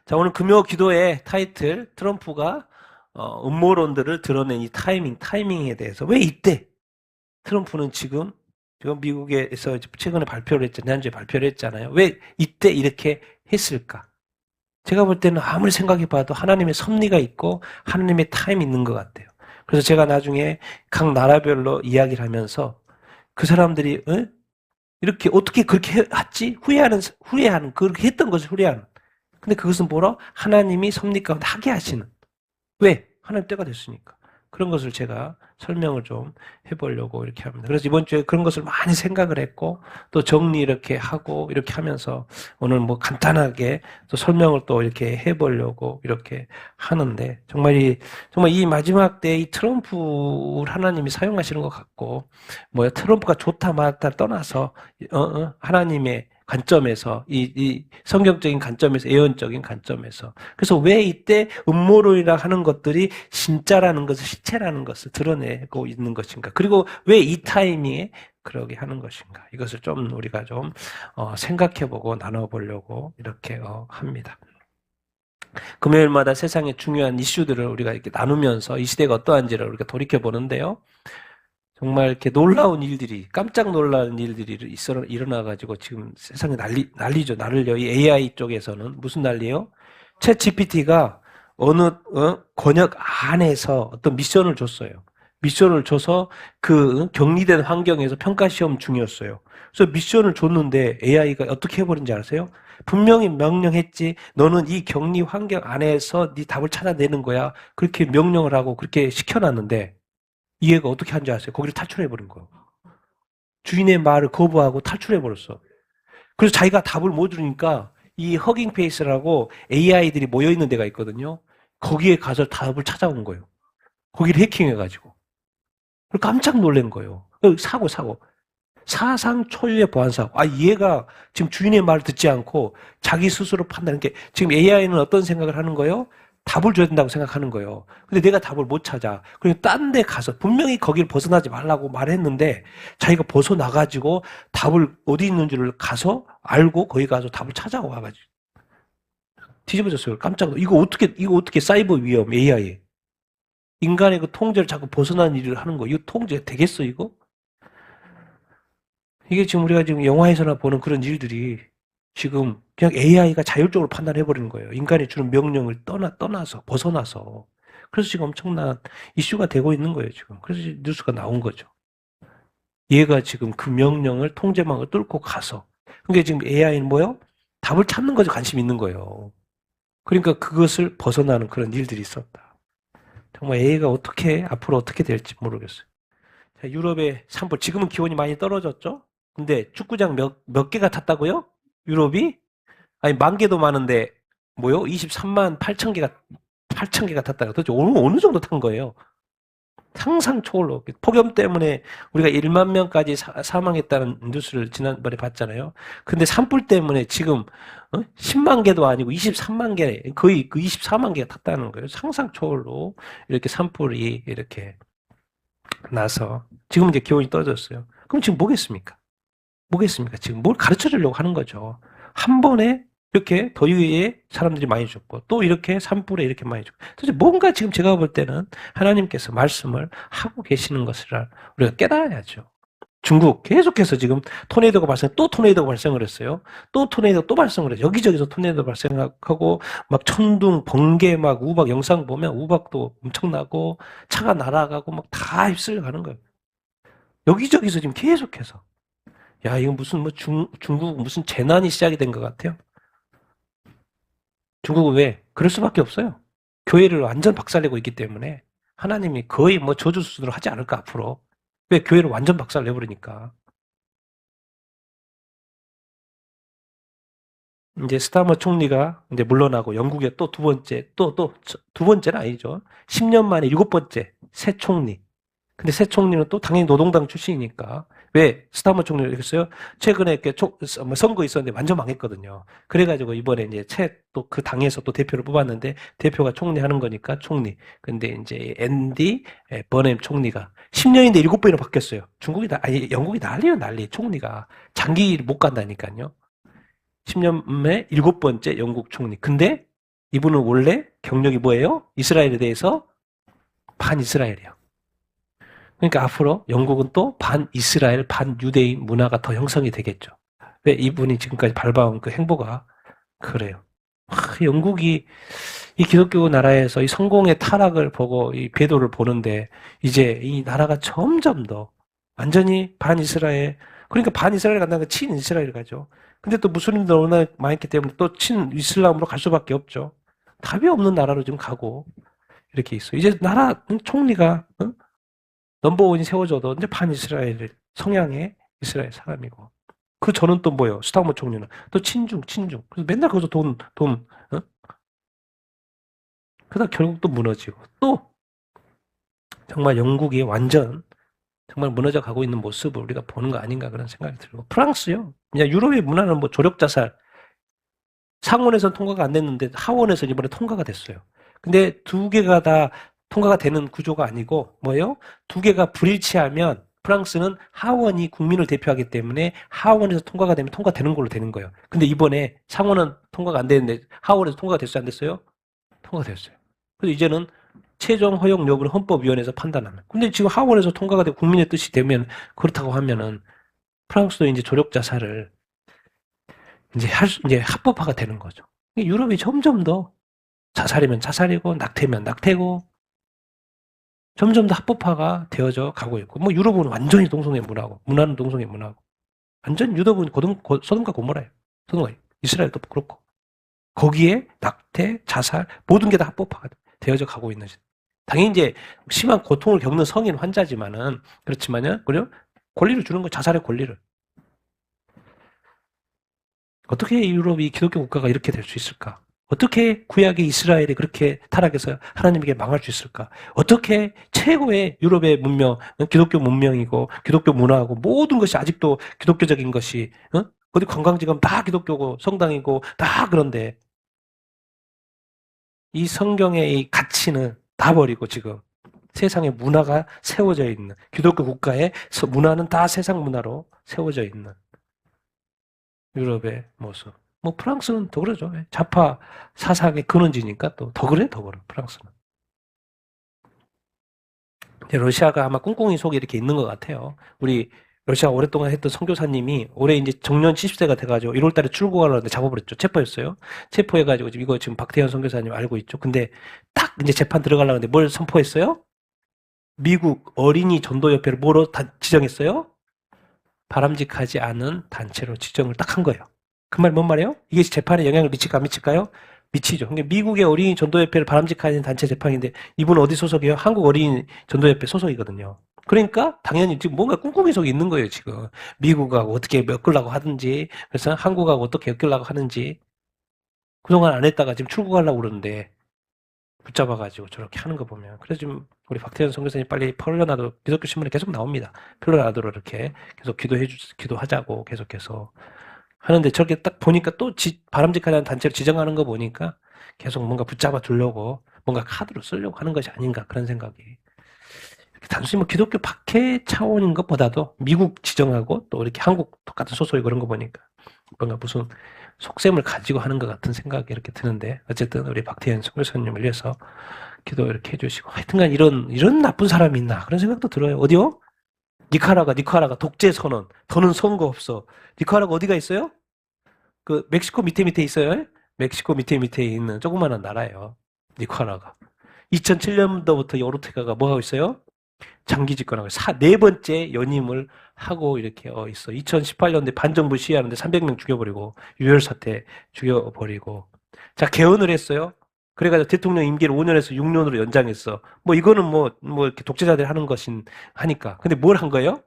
자, 오늘 금요 기도의 타이틀, 트럼프가 음모론들을 드러낸 이 타이밍에 대해서. 왜 이때? 트럼프는 지금 미국에서 최근에 발표를 했잖아요. 지난주에 발표를 했잖아요. 왜 이때 이렇게 했을까? 제가 볼 때는 아무리 생각해봐도 하나님의 섭리가 있고 하나님의 타임이 있는 것 같아요. 그래서 제가 나중에 각 나라별로 이야기를 하면서 그 사람들이 이렇게 어떻게 그렇게 했지? 후회하는 그렇게 했던 것을 후회하는. 근데 그것은 뭐라? 하나님이 섭리 가운데 하게 하시는. 왜? 하나님 때가 됐으니까. 그런 것을 제가 설명을 좀 해보려고 이렇게 합니다. 그래서 이번 주에 그런 것을 많이 생각을 했고, 또 정리 이렇게 하고, 이렇게 하면서 오늘 뭐 간단하게 또 설명을 또 이렇게 해보려고 이렇게 하는데, 정말 이 마지막 때 이 트럼프를 하나님이 사용하시는 것 같고, 뭐야, 트럼프가 좋다, 맞다 떠나서, 하나님의 관점에서, 이 성경적인 관점에서, 예언적인 관점에서. 그래서 왜 이때 음모론이라 하는 것들이 진짜라는 것을, 실체라는 것을 드러내고 있는 것인가. 그리고 왜 이 타이밍에 그러게 하는 것인가. 이것을 좀 우리가 좀, 생각해보고 나눠보려고 이렇게, 합니다. 금요일마다 세상의 중요한 이슈들을 우리가 이렇게 나누면서 이 시대가 어떠한지를 우리가 돌이켜보는데요. 정말 이렇게 놀라운 일들이, 깜짝 놀라는 일들이 일어나가지고 지금 세상에 난리죠. 난리요. 이 AI 쪽에서는 무슨 난리요? 챗 GPT가 어느, 권역 안에서 어떤 미션을 줬어요. 미션을 줘서 그 격리된 환경에서 평가시험 중이었어요. 그래서 미션을 줬는데 AI가 어떻게 해버린지 아세요? 분명히 명령했지. 너는 이 격리 환경 안에서 네 답을 찾아내는 거야. 그렇게 명령을 하고 그렇게 시켜놨는데 이 애가 어떻게 한지 아세요? 거기를 탈출해버린 거예요. 주인의 말을 거부하고 탈출해버렸어. 그래서 자기가 답을 못 주니까 이 허깅 페이스라고 AI들이 모여있는 데가 있거든요. 거기에 가서 답을 찾아온 거예요. 거기를 해킹해가지고. 깜짝 놀란 거예요. 사고. 사상 초유의 보안사고. 얘가 지금 주인의 말을 듣지 않고 자기 스스로 판단하는 게, 지금 AI는 어떤 생각을 하는 거예요? 답을 줘야 된다고 생각하는 거예요. 근데 내가 답을 못 찾아. 그리고 딴 데 가서 분명히 거기를 벗어나지 말라고 말했는데 자기가 벗어나가지고 답을 어디 있는지를 가서 알고 거기 가서 답을 찾아와가지고 뒤집어졌어요. 깜짝 놀라. 이거 어떻게 사이버 위험 AI. 인간의 그 통제를 자꾸 벗어나는 일을 하는 거. 이거 통제 되겠어, 이거? 이게 지금 우리가 지금 영화에서나 보는 그런 일들이 지금 그냥 AI가 자율적으로 판단해버리는 거예요. 인간이 주는 명령을 떠나서, 벗어나서. 그래서 지금 엄청난 이슈가 되고 있는 거예요, 지금. 그래서 뉴스가 나온 거죠. 얘가 지금 그 명령을, 통제망을 뚫고 가서. 그러니까 지금 AI는 뭐요? 답을 찾는 것에 관심이 있는 거예요. 그러니까 그것을 벗어나는 그런 일들이 있었다. 정말 AI가 앞으로 어떻게 될지 모르겠어요. 자, 유럽의 산불, 지금은 기온이 많이 떨어졌죠? 근데 축구장 몇 개가 탔다고요? 유럽이? 아니, 10,000개도 많은데, 뭐요? 23만 8천 개가 탔다고. 도대체 어느 정도 탄 거예요? 상상 초월로. 폭염 때문에 우리가 1만 명까지 사망했다는 뉴스를 지난번에 봤잖아요. 근데 산불 때문에 지금 10만 개도 아니고 23만 개, 거의 그 24만 개가 탔다는 거예요. 상상 초월로 이렇게 산불이 이렇게 나서 지금 이제 기온이 떨어졌어요. 그럼 지금 뭐겠습니까? 지금 뭘 가르쳐 주려고 하는 거죠. 한 번에 이렇게 더위에 사람들이 많이 죽고 또 이렇게 산불에 이렇게 많이 죽고 도대체 뭔가 지금 제가 볼 때는 하나님께서 말씀을 하고 계시는 것을 우리가 깨달아야죠. 중국 계속해서 지금 또 토네이도가 발생을 했어요. 또 토네이도 또 발생을 해요. 여기저기서 토네이도 발생하고 막 천둥, 번개 막 우박 영상 보면 우박도 엄청나고 차가 날아가고 막 다 휩쓸려 가는 거예요. 여기저기서 지금 계속해서. 야, 이건 무슨 중국 무슨 재난이 시작이 된 것 같아요. 중국은 왜? 그럴 수밖에 없어요. 교회를 완전 박살내고 있기 때문에 하나님이 거의 뭐 저주 수준으로 하지 않을까 앞으로. 왜? 교회를 완전 박살내버리니까. 이제 스타머 총리가 이제 물러나고 영국의 또 두 번째는 아니죠. 10년 만에 7번째 새 총리. 근데 새 총리는 또 당연히 노동당 출신이니까. 왜 스타머 총리를 했어요? 최근에 이렇게 선거 있었는데 완전 망했거든요. 그래가지고 이번에 이제 또 그 당에서 또 대표를 뽑았는데 대표가 총리 하는 거니까 총리. 근데 이제 앤디 버넴 총리가 10년인데 7번이나 바뀌었어요. 영국이 난리예요, 난리. 총리가 장기 못 간다니까요. 10년에 7번째 영국 총리. 근데 이분은 원래 경력이 뭐예요? 이스라엘에 대해서 반이스라엘이에요. 그러니까 앞으로 영국은 또 반이스라엘, 반유대인 문화가 더 형성이 되겠죠. 왜 이분이 지금까지 밟아온 그 행보가 그래요. 영국이 이 기독교 나라에서 이 성공의 타락을 보고 이 궤도를 보는데 이제 이 나라가 점점 더 완전히 반이스라엘, 그러니까 반이스라엘 간다는 건 친이스라엘 가죠. 근데 또 무슬림들 워낙 많기 때문에 또 친이슬람으로 갈 수밖에 없죠. 답이 없는 나라로 지금 가고 이렇게 있어요. 이제 나라 총리가 넘버원이 세워져도 이제 반이스라엘 성향의 이스라엘 사람이고 그 저는 또 뭐예요? 스타머 총리는 또 친중. 그래서 맨날 거기서 어? 그러다 결국 또 무너지고 또 정말 영국이 완전 정말 무너져 가고 있는 모습을 우리가 보는 거 아닌가 그런 생각이 들고 프랑스요. 그냥 유럽의 문화는 뭐 조력자살 상원에서는 통과가 안 됐는데 하원에서 이번에 통과가 됐어요. 근데 두 개가 다 통과가 되는 구조가 아니고 뭐예요? 두 개가 불일치하면 프랑스는 하원이 국민을 대표하기 때문에 하원에서 통과가 되면 통과되는 걸로 되는 거예요. 근데 이번에 상원은 통과가 안 됐는데 하원에서 통과가 됐어요? 안 됐어요? 통과됐어요. 그래서 이제는 최종 허용 여부를 헌법위원회에서 판단하는. 근데 지금 하원에서 통과가 되고 국민의 뜻이 되면 그렇다고 하면은 프랑스도 이제 조력 자살을 이제 합법화가 되는 거죠. 유럽이 점점 더 자살이면 자살이고 낙태면 낙태고 점점 더 합법화가 되어져 가고 있고 뭐 유럽은 완전히 동성애 문화고 문화는 동성애 문화고 완전 유럽은 소돔과 고모라예요. 소돔과 이스라엘도 그렇고 거기에 낙태, 자살 모든 게 다 합법화가 되어져 가고 있는 시대. 당연히 이제 심한 고통을 겪는 성인 환자지만은 그렇지만요. 그래요? 권리를 주는 거 자살의 권리를. 어떻게 유럽이 기독교 국가가 이렇게 될 수 있을까? 어떻게 구약의 이스라엘이 그렇게 타락해서 하나님에게 망할 수 있을까? 어떻게 최고의 유럽의 문명, 기독교 문명이고 기독교 문화하고 모든 것이 아직도 기독교적인 것이 어디 관광지 가면 다 기독교고 성당이고 다 그런데 이 성경의 이 가치는 다 버리고 지금 세상에 문화가 세워져 있는 기독교 국가의 문화는 다 세상 문화로 세워져 있는 유럽의 모습. 뭐 프랑스는 더 그러죠. 좌파 사상의 근원지니까 또 더 그래 더 그래 프랑스는. 러시아가 아마 꿍꿍이 속에 이렇게 있는 것 같아요. 우리 러시아 오랫동안 했던 선교사님이 올해 이제 정년 70세가 돼가지고 1월 달에 출국하려는데 잡아버렸죠. 체포했어요. 체포해가지고 지금 이거 지금 박태현 선교사님 알고 있죠. 근데 딱 이제 재판 들어가려는데 뭘 선포했어요? 미국 어린이 전도협회를 뭐로 지정했어요? 바람직하지 않은 단체로 지정을 딱 한 거예요. 그 말 뭔 말이에요? 이게 재판에 영향을 미칠까 안 미칠까요? 미치죠. 그러니까 미국의 어린이 전도협회를 바람직하지 않은 단체 재판인데 이분은 어디 소속이에요? 한국 어린이 전도협회 소속이거든요. 그러니까 당연히 지금 뭔가 꿍꿍이 속에 있는 거예요, 지금. 미국하고 어떻게 엮으려고 하든지, 그래서 한국하고 어떻게 엮으려고 하는지. 그동안 안 했다가 지금 출국하려고 그러는데 붙잡아가지고 저렇게 하는 거 보면. 그래서 지금 우리 박태현 선교사님 빨리 풀려나도 기독교 신문에 계속 나옵니다. 풀려나도록 이렇게 계속 기도하자고 계속해서. 하는데 저렇게 딱 보니까 또 바람직하다는 단체를 지정하는 거 보니까 계속 뭔가 붙잡아 두려고 뭔가 카드로 쓰려고 하는 것이 아닌가 그런 생각이. 단순히 뭐 기독교 박해 차원인 것보다도 미국 지정하고 또 이렇게 한국 똑같은 소속이 그런 거 보니까 뭔가 무슨 속셈을 가지고 하는 것 같은 생각이 이렇게 드는데 어쨌든 우리 박태현 선교사님을 위해서 기도 이렇게 해주시고 하여튼간 이런 나쁜 사람이 있나 그런 생각도 들어요. 어디요? 니카라가 독재 선언. 더는 선거 없어. 니카라가 어디가 있어요? 그 멕시코 밑에 있어요. 멕시코 밑에 있는 조그마한 나라예요. 니카라가. 2007년도부터 오르테가가 뭐 하고 있어요? 장기 집권하고 네 번째 연임을 하고 이렇게 있어. 2018년도에 반정부 시위하는데 300명 죽여버리고 유혈 사태 죽여버리고 자 개헌을 했어요. 그래가지고 대통령 임기를 5년에서 6년으로 연장했어. 뭐 이거는 뭐 이렇게 독재자들이 하는 것인 하니까. 근데 뭘 한 거예요?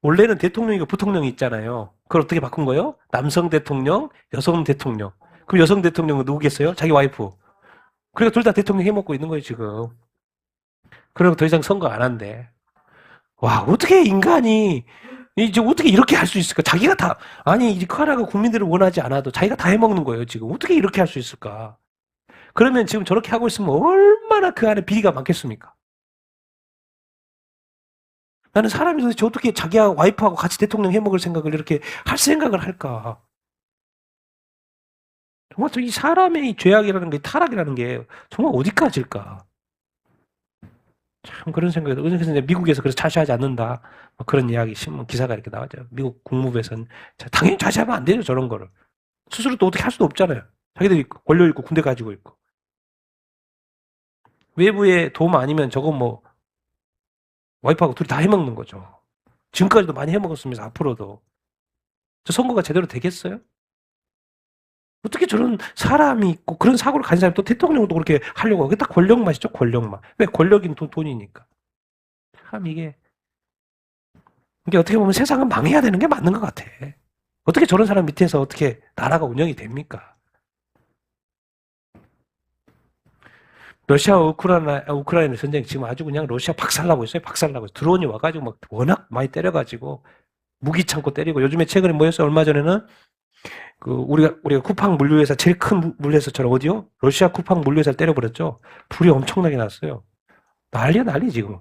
원래는 대통령이고 부통령이 있잖아요. 그걸 어떻게 바꾼 거예요? 남성 대통령, 여성 대통령. 그럼 여성 대통령은 누구겠어요? 자기 와이프. 그러니까 둘 다 대통령 해먹고 있는 거예요, 지금. 그리고 더 이상 선거 안 한대. 와, 어떻게 인간이, 이제 어떻게 이렇게 할 수 있을까? 자기가 다, 아니, 이 카라가 국민들을 원하지 않아도 자기가 다 해먹는 거예요, 지금. 어떻게 이렇게 할 수 있을까? 그러면 지금 저렇게 하고 있으면 얼마나 그 안에 비리가 많겠습니까? 나는 사람이 도대체 어떻게 자기와 와이프하고 같이 대통령 해먹을 생각을 이렇게 할 생각을 할까? 정말 이 사람의 이 죄악이라는 게 타락이라는 게 정말 어디까지일까? 참 그런 생각이 들어요. 그래서 이제 미국에서 그래서 자시하지 않는다. 뭐 그런 이야기 신문 기사가 이렇게 나왔죠. 미국 국무부에서는 당연히 자시하면 안 되죠. 저런 거를. 스스로 또 어떻게 할 수도 없잖아요. 자기들이 권력 있고 군대 가지고 있고. 외부의 도움 아니면 저건 뭐 와이프하고 둘이 다 해먹는 거죠. 지금까지도 많이 해먹었으면서 앞으로도. 저 선거가 제대로 되겠어요? 어떻게 저런 사람이 있고 그런 사고를 가진 사람이 또 대통령도 그렇게 하려고 하고. 그게 다 권력맛이죠. 권력맛. 왜? 권력인 돈이니까. 참 이게 어떻게 보면 세상은 망해야 되는 게 맞는 것 같아. 어떻게 저런 사람 밑에서 어떻게 나라가 운영이 됩니까? 러시아와 우크라이나 전쟁 지금 아주 그냥 러시아 박살나고 있어요. 박살나고 있어요. 드론이 와가지고 막 워낙 많이 때려가지고 무기 창고 때리고 요즘에 최근에 뭐였어요? 얼마 전에는 그 우리가 쿠팡 물류회사 제일 큰 물류회사처럼 어디요? 러시아 쿠팡 물류회사를 때려버렸죠. 불이 엄청나게 났어요. 난리야 난리 지금.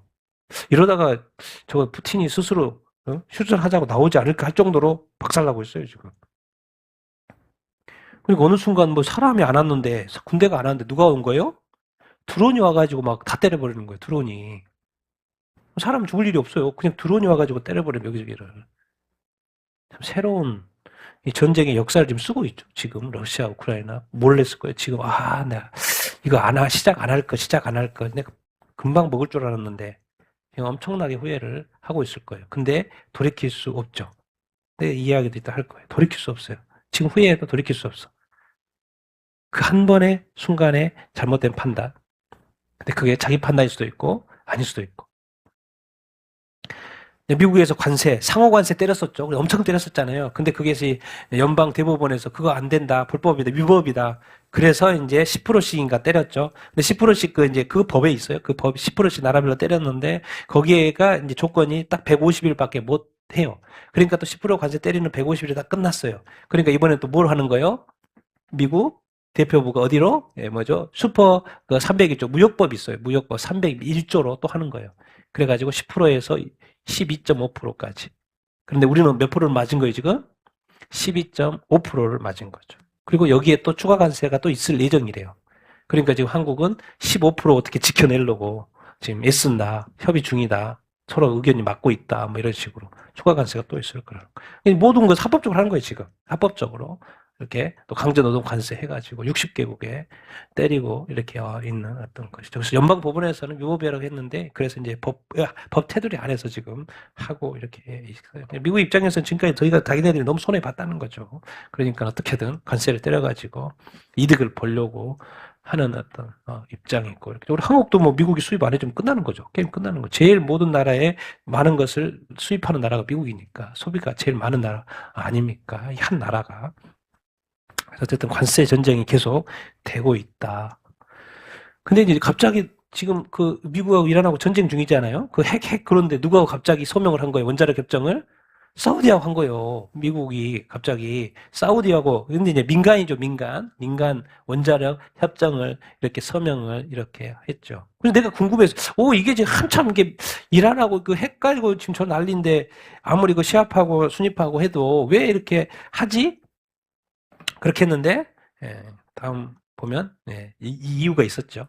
이러다가 저 푸틴이 스스로 휴전하자고 나오지 않을까 할 정도로 박살나고 있어요 지금. 그러니까 어느 순간 뭐 사람이 안 왔는데 군대가 안 왔는데 누가 온 거예요? 드론이 와가지고 막 다 때려버리는 거예요. 드론이. 사람 죽을 일이 없어요. 그냥 드론이 와가지고 때려버려요 여기저기를. 참 새로운 이 전쟁의 역사를 지금 쓰고 있죠. 지금 러시아, 우크라이나 몰래 쓸 거예요. 지금 내가 이거 시작 안 할 거, 시작 안 할 거. 내가 금방 먹을 줄 알았는데 지금 엄청나게 후회를 하고 있을 거예요. 근데 돌이킬 수 없죠. 내 이야기도 이따 할 거예요. 돌이킬 수 없어요. 지금 후회해도 돌이킬 수 없어. 그 한 번의 순간에 잘못된 판단. 근데 그게 자기 판단일 수도 있고 아닐 수도 있고. 미국에서 상호 관세 때렸었죠. 엄청 때렸었잖아요. 근데 그게 연방 대법원에서 그거 안 된다. 불법이다. 위법이다. 그래서 이제 10%씩인가 때렸죠. 근데 10%씩 그 법에 있어요. 그 법 10%씩 나라별로 때렸는데 거기에가 이제 조건이 딱 150일밖에 못 해요. 그러니까 또 10% 관세 때리는 150일이 다 끝났어요. 그러니까 이번에 또 뭘 하는 거예요? 미국 대표부가 어디로? 뭐죠? 슈퍼 301조 무역법 있어요. 무역법 301조로 또 하는 거예요. 그래가지고 10%에서 12.5%까지. 그런데 우리는 몇 프로를 맞은 거예요, 지금? 12.5%를 맞은 거죠. 그리고 여기에 또 추가 관세가 또 있을 예정이래요. 그러니까 지금 한국은 15% 어떻게 지켜내려고 지금 애쓴다, 협의 중이다, 서로 의견이 맞고 있다, 뭐 이런 식으로 추가 관세가 또 있을 거라는 거예요. 모든 걸 합법적으로 하는 거예요, 지금. 합법적으로. 이렇게 또 강제노동 관세 해가지고 60개국에 때리고 이렇게 있는 어떤 것이죠. 그래서 연방법원에서는 위법이라고 했는데 그래서 이제 법 테두리 안에서 지금 하고 이렇게 있어요. 미국 입장에서는 지금까지 저희가 자기네들이 너무 손해 봤다는 거죠. 그러니까 어떻게든 관세를 때려가지고 이득을 보려고 하는 어떤 입장이 있고 이렇게. 우리 한국도 뭐 미국이 수입 안 해주면 끝나는 거죠. 게임 끝나는 거. 제일 모든 나라에 많은 것을 수입하는 나라가 미국이니까 소비가 제일 많은 나라 아닙니까? 이 한 나라가. 어쨌든 관세 전쟁이 계속 되고 있다. 근데 이제 갑자기 지금 그 미국하고 이란하고 전쟁 중이잖아요. 그 그런데 누가 갑자기 서명을 한 거예요. 원자력 협정을 사우디하고 한 거예요. 미국이 갑자기 사우디하고 근데 이제 민간이죠. 민간 원자력 협정을 이렇게 서명을 이렇게 했죠. 그래서 내가 궁금해서 이게 지금 한참 이게 이란하고 그 핵 가지고 지금 저 난리인데 아무리 그 시합하고 순입하고 해도 왜 이렇게 하지? 그렇게 했는데 다음 보면 이 이유가 있었죠.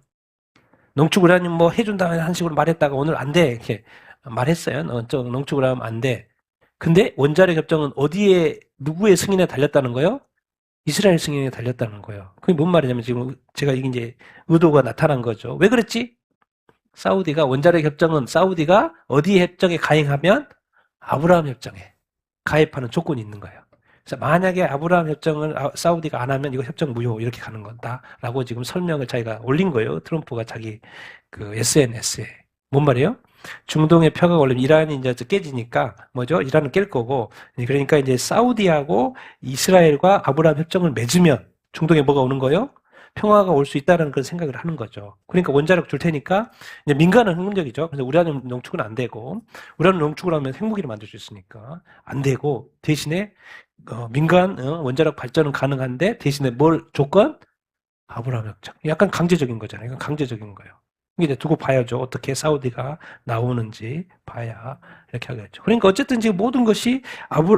농축우라늄 뭐 해준다는 식으로 말했다가 오늘 안 돼 이렇게 말했어요. 농축우라늄 안 돼. 근데 원자력 협정은 어디에 누구의 승인에 달렸다는 거예요? 이스라엘 승인에 달렸다는 거예요. 그게 뭔 말이냐면 지금 제가 이제 의도가 나타난 거죠. 왜 그랬지? 사우디가 원자력 협정은 사우디가 어디 협정에 가입하면 아브라함 협정에 가입하는 조건이 있는 거예요. 그래서 만약에 아브라함 협정을 사우디가 안 하면 이거 협정 무효 이렇게 가는 거다라고 지금 설명을 자기가 올린 거예요. 트럼프가 자기 그 SNS에. 뭔 말이에요? 중동의 표가 올리면 이란이 이제 깨지니까 뭐죠? 이란은 깰 거고 그러니까 이제 사우디하고 이스라엘과 아브라함 협정을 맺으면 중동에 뭐가 오는 거예요? 평화가 올 수 있다는 그런 생각을 하는 거죠. 그러니까 원자력 줄 테니까 이제 민간은 핵문적이죠. 그래서 우라늄 농축은 안 되고 우라늄 농축을 하면 핵무기를 만들 수 있으니까 안 되고 대신에 민간 원자력 발전은 가능한데 대신에 뭘 조건? 아브라함 협정. 약간 강제적인 거잖아요. 이건 강제적인 거예요. 이제 두고 봐야죠. 어떻게 사우디가 나오는지 봐야 이렇게 하겠죠. 그러니까 어쨌든 지금 모든 것이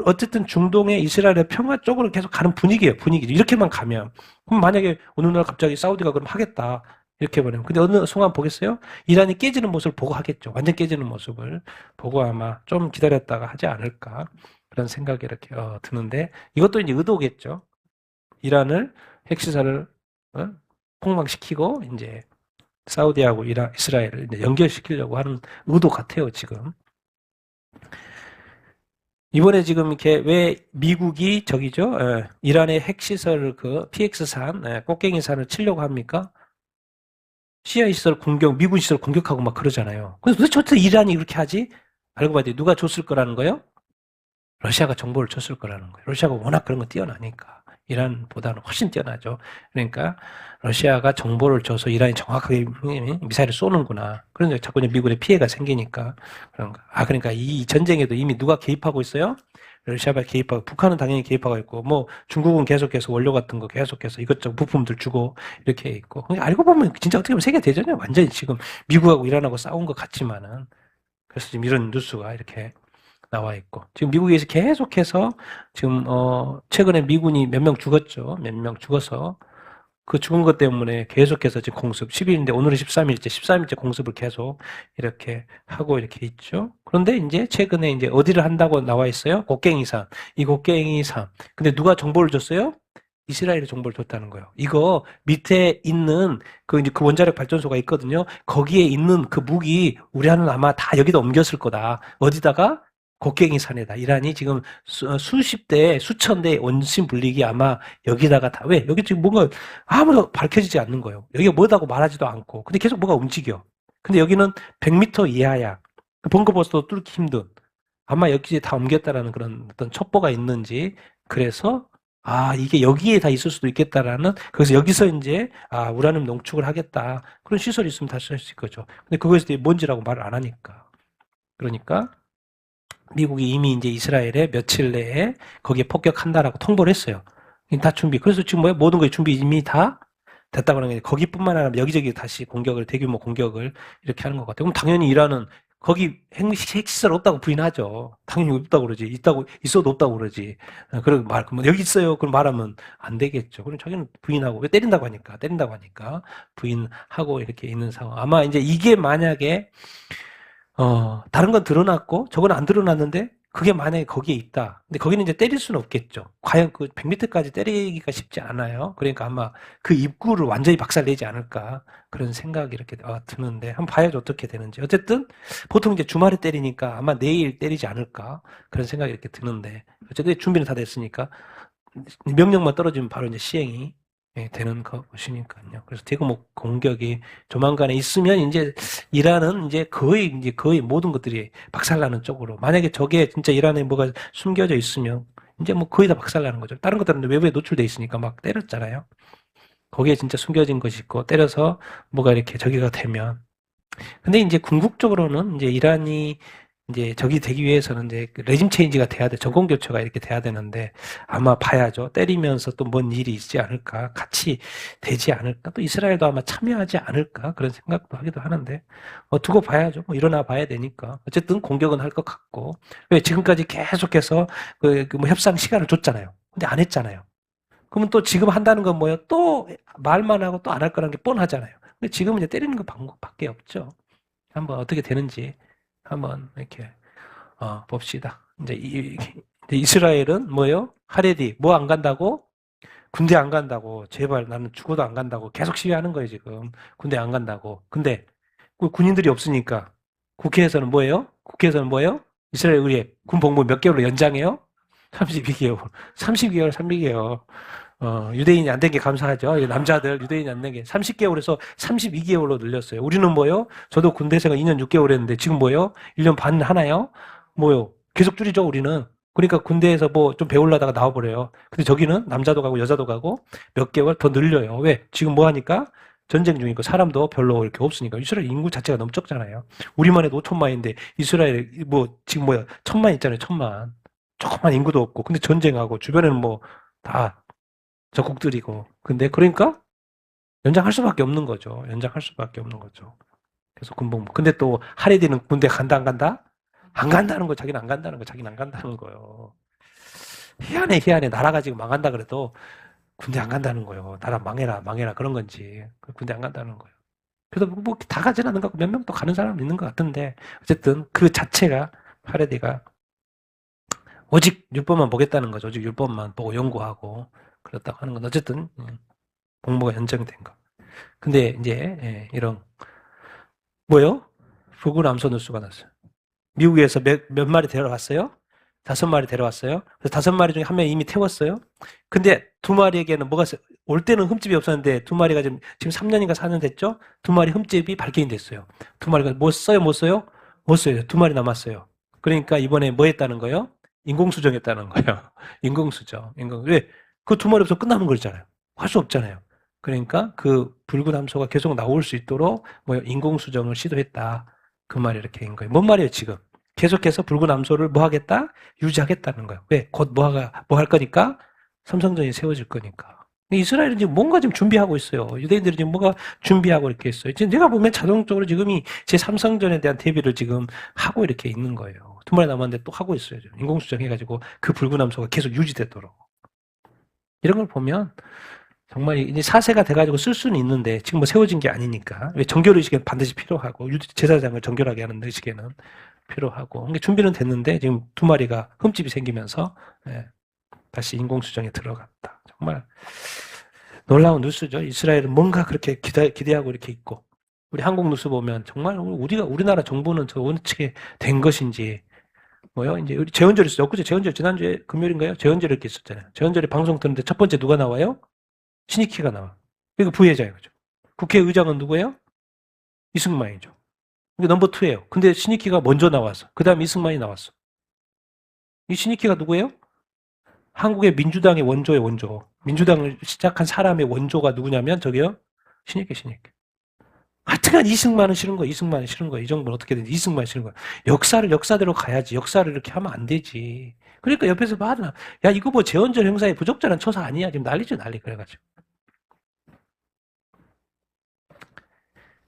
어쨌든 중동의 이스라엘의 평화 쪽으로 계속 가는 분위기예요. 분위기. 이렇게만 가면. 그럼 만약에 어느 날 갑자기 사우디가 그럼 하겠다. 이렇게 보내면. 근데 어느 순간 보겠어요? 이란이 깨지는 모습을 보고 하겠죠. 완전 깨지는 모습을 보고 아마 좀 기다렸다가 하지 않을까. 그런 생각이 이렇게 드는데 이것도 이제 의도겠죠. 이란을 핵시설을 폭망시키고 이제 사우디하고 이스라엘을 이제 연결시키려고 하는 의도 같아요, 지금. 이번에 지금 이렇게 왜 미국이 저기죠, 이란의 핵시설 그 PX산, 꽃갱이산을 치려고 합니까? 시아 시설 공격, 미군 시설 공격하고 막 그러잖아요. 그래서 도대체 어떻게 이란이 그렇게 하지? 알고 봤더니 누가 줬을 거라는 거예요? 러시아가 정보를 줬을 거라는 거예요. 러시아가 워낙 그런 거 뛰어나니까. 이란보다는 훨씬 뛰어나죠. 그러니까 러시아가 정보를 줘서 이란이 정확하게 미사일을 쏘는구나. 그런데 자꾸 미군에 피해가 생기니까 그런가. 그러니까 이 전쟁에도 이미 누가 개입하고 있어요? 러시아가 개입하고, 북한은 당연히 개입하고 있고, 뭐 중국은 계속해서 원료 같은 거 계속해서 이것저것 부품들 주고 이렇게 있고. 그러니까 알고 보면 진짜 어떻게 보면 세계 대전이야. 완전히 지금 미국하고 이란하고 싸운 것 같지만은. 그래서 지금 이런 뉴스가 이렇게 나와 있고 지금 미국에서 계속해서 지금 최근에 미군이 몇 명 죽었죠. 몇 명 죽어서 그 죽은 것 때문에 계속해서 지금 공습 10일인데 오늘은 13일째 공습을 계속 이렇게 하고 이렇게 있죠. 그런데 이제 최근에 이제 어디를 한다고 나와 있어요? 곡괭이산. 이 곡괭이산. 근데 누가 정보를 줬어요? 이스라엘이 정보를 줬다는 거예요. 이거 밑에 있는 이제 그 원자력 발전소가 있거든요. 거기에 있는 그 무기 우리는 아마 다 여기다 옮겼을 거다. 어디다가? 곡괭이 산에다. 이란이 지금 수십 대, 수천 대 원심 불리기 아마 여기다가 다, 왜? 여기 지금 뭔가 아무도 밝혀지지 않는 거예요. 여기가 뭐다고 말하지도 않고. 근데 계속 뭐가 움직여. 근데 여기는 100m 이하야. 벙커버스도 뚫기 힘든. 아마 여기에 다 옮겼다라는 그런 어떤 첩보가 있는지, 그래서, 이게 여기에 다 있을 수도 있겠다라는, 그래서 여기서 이제, 우라늄 농축을 하겠다. 그런 시설이 있으면 다 쓸 수 있을 거죠. 근데 그거에 대해 뭔지라고 말을 안 하니까. 그러니까, 미국이 이미 이제 이스라엘에 며칠 내에 거기에 폭격한다라고 통보를 했어요. 다 준비. 그래서 지금 뭐야? 모든 거에 준비 이미 다 됐다고 하는 게 거기뿐만 아니라 여기저기 다시 대규모 공격을 이렇게 하는 것 같아요. 그럼 당연히 이란은 거기 핵시설 없다고 부인하죠. 당연히 없다고 그러지. 있어도 없다고 그러지. 그리고 뭐 여기 있어요. 그럼 말하면 안 되겠죠. 그럼 자기는 부인하고, 왜 때린다고 하니까 부인하고 이렇게 있는 상황. 아마 이제 이게 만약에 다른 건 드러났고, 저건 안 드러났는데, 그게 만약에 거기에 있다. 근데 거기는 이제 때릴 수는 없겠죠. 과연 그 100m까지 때리기가 쉽지 않아요. 그러니까 아마 그 입구를 완전히 박살내지 않을까. 그런 생각이 이렇게 드는데, 한번 봐야죠. 어떻게 되는지. 어쨌든, 보통 이제 주말에 때리니까 아마 내일 때리지 않을까. 그런 생각이 이렇게 드는데, 어쨌든 준비는 다 됐으니까, 명령만 떨어지면 바로 이제 시행이 되는 것이니까요. 그래서 대규모 공격이 조만간에 있으면 이제 이란은 이제 거의 모든 것들이 박살나는 쪽으로. 만약에 저게 진짜 이란에 뭐가 숨겨져 있으면 이제 뭐 거의 다 박살나는 거죠. 다른 것들은 외부에 노출돼 있으니까 막 때렸잖아요. 거기에 진짜 숨겨진 것이 있고 때려서 뭐가 이렇게 저기가 되면. 근데 이제 궁극적으로는 이제 이란이 이제 적이 되기 위해서는 이제 레짐 체인지가 돼야 돼. 정권 교체가 이렇게 돼야 되는데 아마 봐야죠. 때리면서 또 뭔 일이 있지 않을까? 같이 되지 않을까? 또 이스라엘도 아마 참여하지 않을까? 그런 생각도 하기도 하는데 두고 봐야죠. 뭐 일어나 봐야 되니까. 어쨌든 공격은 할 것 같고. 왜 지금까지 계속해서 뭐 협상 시간을 줬잖아요. 근데 안 했잖아요. 그러면 또 지금 한다는 건 뭐예요? 또 말만 하고 또 안 할 거라는 게 뻔하잖아요. 근데 지금은 이제 때리는 거 방법밖에 없죠. 한번 어떻게 되는지 한번 이렇게 봅시다. 이제 이스라엘은 뭐예요? 하레디 뭐 안 간다고? 군대 안 간다고. 제발 나는 죽어도 안 간다고. 계속 시위하는 거예요, 지금. 군대 안 간다고. 근데 그 군인들이 없으니까 국회에서는 뭐예요? 이스라엘 의회 군 복무 몇 개월로 연장해요? 32개월. 32개월, 32개월. 유대인이 안 된 게 감사하죠. 남자들 유대인이 안 된 게 30개월에서 32개월로 늘렸어요. 우리는 뭐요? 저도 군대 생활 2년 6개월 했는데 지금 뭐요? 1년 반 하나요? 뭐요? 계속 줄이죠, 우리는. 그러니까 군대에서 뭐 좀 배우려다가 나와버려요. 근데 저기는 남자도 가고 여자도 가고 몇 개월 더 늘려요. 왜? 지금 뭐 하니까? 전쟁 중이고 사람도 별로 이렇게 없으니까. 이스라엘 인구 자체가 너무 적잖아요. 우리만 해도 5천만인데 이스라엘 뭐 지금 뭐야? 1,000만 있잖아요. 1,000만. 조금만 인구도 없고. 근데 전쟁하고 주변에는 뭐 다 적국들이고. 근데 그러니까 연장할 수밖에 없는 거죠. 연장할 수밖에 없는 거죠. 계속 군복무. 근데 또 하레디는 군대 간다 안 간다? 안 간다는 거. 자기는 안 간다는 거. 자기는 안 간다는 거예요. 희한해 희한해. 나라가 지금 망한다 그래도 군대 안 간다는 거예요. 나라 망해라 망해라 그런 건지. 군대 안 간다는 거예요. 그래도 뭐 다 가진 않은 것 같고 몇 명 또 가는 사람 있는 것 같은데 어쨌든 그 자체가 하레디가 오직 율법만 보겠다는 거죠. 오직 율법만 보고 연구하고 그렇다고 하는 건 어쨌든 복무가 연장된 거. 근데 이제 이런 뭐요? 붉은 암소 누수가 났어요. 미국에서 몇 마리 데려왔어요? 5마리 데려왔어요. 그래서 5마리 중에 한 명이 이미 태웠어요. 근데 2마리에게는 뭐가 올 때는 흠집이 없었는데 2마리가 지금 3년인가 4년 됐죠? 2마리 흠집이 발견이 됐어요. 2마리가 못 써요? 못 써요? 못 써요. 2마리 남았어요. 그러니까 이번에 뭐 했다는 거예요? 인공수정했다는 거예요. 인공수정. 왜? 그 2마리 없으면 끝나는 거잖아요. 할 수 없잖아요. 그러니까 그 붉은 함소가 계속 나올 수 있도록 뭐 인공수정을 시도했다. 그 말이 이렇게 인 거예요. 뭔 말이에요, 지금? 계속해서 붉은 암소를 뭐 하겠다? 유지하겠다는 거예요. 왜? 곧 뭐 할 거니까? 삼성전이 세워질 거니까. 이스라엘은 지금 뭔가 지금 준비하고 있어요. 유대인들이 지금 뭔가 준비하고 이렇게 있어요. 지금 내가 보면 자동적으로 지금 제 삼성전에 대한 대비를 지금 하고 이렇게 있는 거예요. 2마리 남았는데 또 하고 있어요. 지금. 인공수정 해가지고 그 붉은 암소가 계속 유지되도록. 이런 걸 보면 정말 이제 4세가 돼가지고 쓸 수는 있는데 지금 뭐 세워진 게 아니니까. 왜 정결의식은 반드시 필요하고 제사장을 정결하게 하는 의식에는 필요하고. 그러니까 준비는 됐는데 지금 2마리가 흠집이 생기면서 다시 인공수정에 들어갔다. 정말 놀라운 뉴스죠. 이스라엘은 뭔가 그렇게 기대하고 이렇게 있고. 우리 한국 뉴스 보면 정말 우리나라 정부는 저 어느 측에 된 것인지. 뭐요? 이제 우리 재헌절 있어요. 엊그제 재헌절 지난주에 금요일인가요? 재헌절 이렇게 있었잖아요. 재헌절에 방송 듣는데 첫 번째 누가 나와요? 신익희가 나와. 이거 부회장이죠. 국회의장은 누구예요? 이승만이죠. 이게 넘버 2예요. 근데 신익희가 먼저 나왔어. 그 다음에 이승만이 나왔어. 이 신익희가 누구예요? 한국의 민주당의 원조의 원조. 민주당을 시작한 사람의 원조가 누구냐면 저기요. 신익희. 하여튼간 이승만은 싫은 거야. 이승만은 싫은 거야. 이 정부는 어떻게든 이승만 싫은 거야. 역사를 역사대로 가야지. 역사를 이렇게 하면 안 되지. 그러니까 옆에서 봐라. 야 이거 뭐 재헌절 행사에 부적절한 처사 아니야. 지금 난리죠 난리. 그래가지고.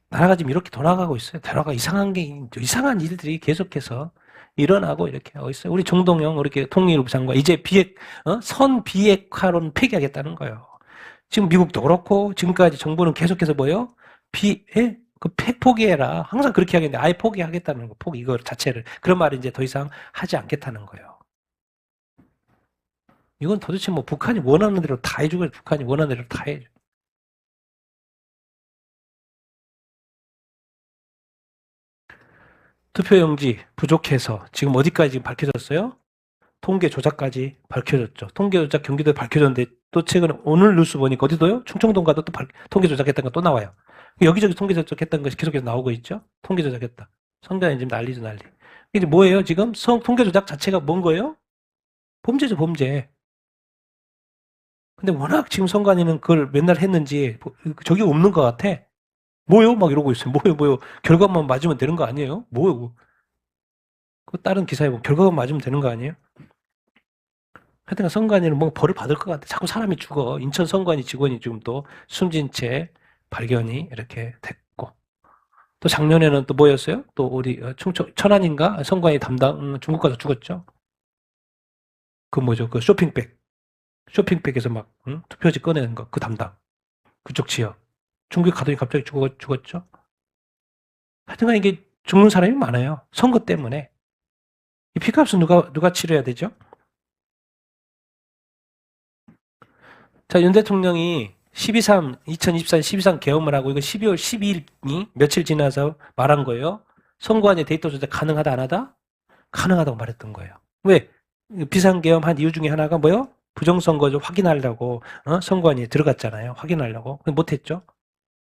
나라가 지금 이렇게 돌아가고 있어요. 나라가 이상한 일들이 계속해서 일어나고 이렇게 하고 있어요. 우리 정동영, 이렇게 통일부 장관, 이제 선 비핵화론 폐기하겠다는 거예요. 지금 미국도 그렇고, 지금까지 정부는 계속해서 뭐요? 포기해라. 항상 그렇게 하겠는데, 아예 포기하겠다는 거, 이거 자체를. 그런 말을 이제 더 이상 하지 않겠다는 거예요. 이건 도대체 뭐 북한이 원하는 대로 다 해주고, 북한이 원하는 대로 다 해줘. 투표용지 부족해서 지금 어디까지 밝혀졌어요? 통계 조작까지 밝혀졌죠. 통계 조작 경기도에 밝혀졌는데 또 최근에 오늘 뉴스 보니까 어디도요? 충청도 가도 또 통계 조작했다는 거 또 나와요. 여기저기 통계 조작했다는 것이 계속해서 나오고 있죠. 통계 조작했다. 선관위 지금 난리죠 난리. 이게 뭐예요 지금? 통계 조작 자체가 뭔 거예요? 범죄죠 범죄. 근데 워낙 지금 선관위는 그걸 맨날 했는지 저기 없는 것 같아. 뭐요? 막 이러고 있어요. 뭐요? 결과만 맞으면 되는 거 아니에요? 뭐요? 그 다른 기사에 보면 결과만 맞으면 되는 거 아니에요? 하여튼 선관위는 뭔가 벌을 받을 것 같아. 자꾸 사람이 죽어. 인천 선관위 직원이 지금 또 숨진 채 발견이 이렇게 됐고. 또 작년에는 또 뭐였어요? 또 우리 천안인가? 선관위 담당 중국 가서 죽었죠. 그 뭐죠? 그 쇼핑백. 쇼핑백에서 막 투표지 꺼내는 거. 그 담당. 그쪽 지역. 중국에 가더니 갑자기 죽었죠. 하여튼간 이게 죽는 사람이 많아요. 선거 때문에. 이 피값은 누가 치러야 되죠? 자, 윤 대통령이 2024년 12.3 개엄을 하고 이거 12월 12일이 며칠 지나서 말한 거예요. 선관위 데이터 조작 가능하다 안 하다? 가능하다고 말했던 거예요. 왜? 비상계엄 한 이유 중에 하나가 뭐요? 부정선거를 확인하려고 선관위에 들어갔잖아요. 확인하려고. 근데 못했죠.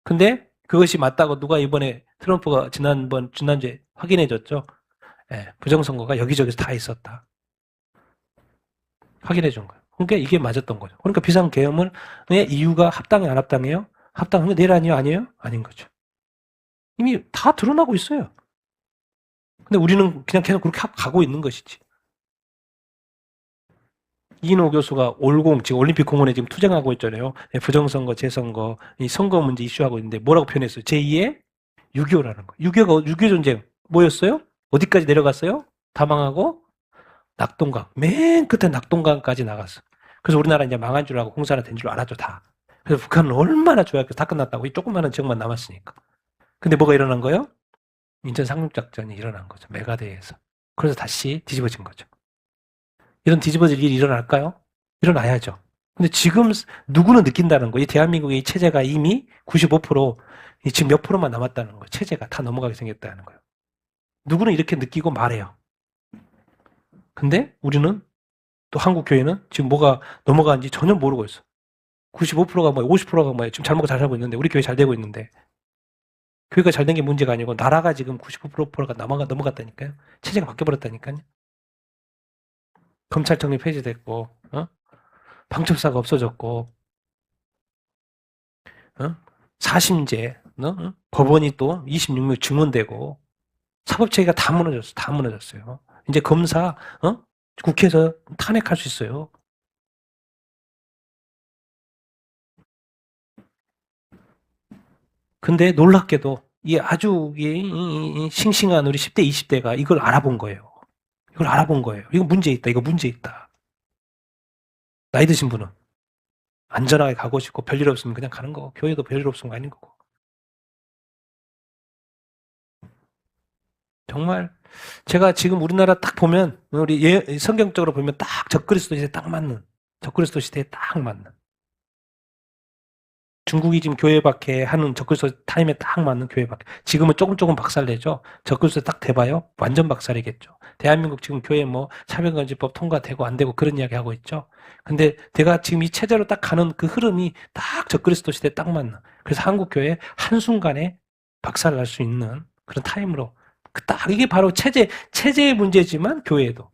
근데 그것이 맞다고 누가 이번에 트럼프가 지난주에 확인해줬죠. 예, 부정선거가 여기저기서 다 있었다. 확인해준 거예요. 그러니까 이게 맞았던 거죠. 그러니까 비상계엄의 이유가 합당해 안 합당해요? 합당하면 내일 아니에요? 아닌 거죠. 이미 다 드러나고 있어요. 근데 우리는 그냥 계속 그렇게 가고 있는 것이지. 이인호 교수가 지금 올림픽 공원에 지금 투쟁하고 있잖아요. 부정선거, 재선거, 이 선거 문제 이슈하고 있는데 뭐라고 표현했어요? 제2의 6.25라는 거. 6.25 전쟁 뭐였어요? 어디까지 내려갔어요? 다 망하고 낙동강. 맨 끝에 낙동강까지 나갔어. 그래서 우리나라 이제 망한 줄 알고 공사가 된 줄 알았죠, 다. 그래서 북한은 얼마나 좋아했고 다 끝났다고. 이 조그마한 지역만 남았으니까. 근데 뭐가 일어난 거예요? 인천 상륙작전이 일어난 거죠. 메가데이에서. 그래서 다시 뒤집어진 거죠. 이런 뒤집어질 일이 일어날까요? 일어나야죠. 근데 지금 누구는 느낀다는 거예요. 이 대한민국의 체제가 이미 95%, 지금 몇 프로만 남았다는 거예요. 체제가 다 넘어가게 생겼다는 거예요. 누구는 이렇게 느끼고 말해요. 근데 우리는 또 한국 교회는 지금 뭐가 넘어가는지 전혀 모르고 있어. 95%가 뭐예요? 50%가 뭐예요? 지금 잘 먹고 잘 살고 있는데 우리 교회 잘 되고 있는데 교회가 잘 된 게 문제가 아니고 나라가 지금 99%가 넘어갔다니까요. 체제가 바뀌어버렸다니까요. 검찰청이 폐지됐고 방첩사가 없어졌고 4심제 법원이 또 26명 증언되고 사법체계가 다 무너졌어. 다 무너졌어요. 이제 검사 국회에서 탄핵할 수 있어요. 근데 놀랍게도 이 아주 싱싱한 우리 10대, 20대가 이걸 알아본 거예요. 이걸 알아본 거예요. 이거 문제 있다. 이거 문제 있다. 나이 드신 분은 안전하게 가고 싶고 별일 없으면 그냥 가는 거고 교회도 별일 없으면 가는 거고. 정말 제가 지금 우리나라 딱 보면 우리 성경적으로 보면 딱 적그리스도 시대에 딱 맞는 적그리스도 시대에 딱 맞는 중국이 지금 교회 박해 하는 적그리스도 타임에 딱 맞는 교회 박해. 지금은 조금 박살내죠. 적그리스도 딱 돼봐요. 완전 박살이겠죠. 대한민국 지금 교회 뭐 차별금지법 통과되고 안 되고 그런 이야기 하고 있죠. 근데 내가 지금 이 체제로 딱 가는 그 흐름이 딱 적그리스도 시대에 딱 맞는. 그래서 한국 교회 한순간에 박살날 수 있는 그런 타임으로 딱 이게 바로 체제의 문제지만 교회도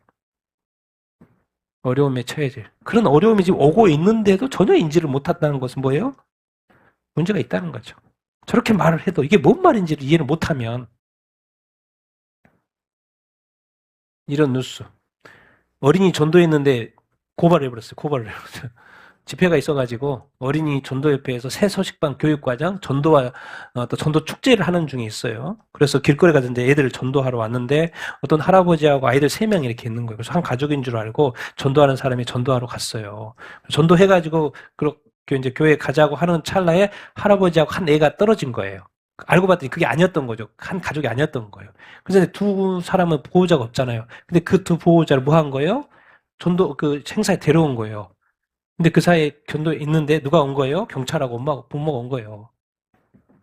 어려움에 처해질 그런 어려움이 지금 오고 있는데도 전혀 인지를 못한다는 것은 뭐예요? 문제가 있다는 거죠. 저렇게 말을 해도 이게 뭔 말인지를 이해를 못하면 이런 뉴스 어린이 전도했는데 고발을 해버렸어요. 고발을 해버렸어요. 집회가 있어가지고 어린이 전도협회에서 새 소식반 교육과장 전도와 또 전도 축제를 하는 중에 있어요. 그래서 길거리 가던데 애들을 전도하러 왔는데 어떤 할아버지하고 아이들 3명 이렇게 있는 거예요. 그래서 한 가족인 줄 알고 전도하는 사람이 전도하러 갔어요. 전도해가지고 그렇게 이제 교회 가자고 하는 찰나에 할아버지하고 한 애가 떨어진 거예요. 알고 봤더니 그게 아니었던 거죠. 한 가족이 아니었던 거예요. 그래서 두 사람은 보호자가 없잖아요. 근데 그 두 보호자를 뭐 한 거예요? 전도 그 행사에 데려온 거예요. 근데 그 사이에 견도에 있는데 누가 온 거예요? 경찰하고 엄마, 부모가 온 거예요.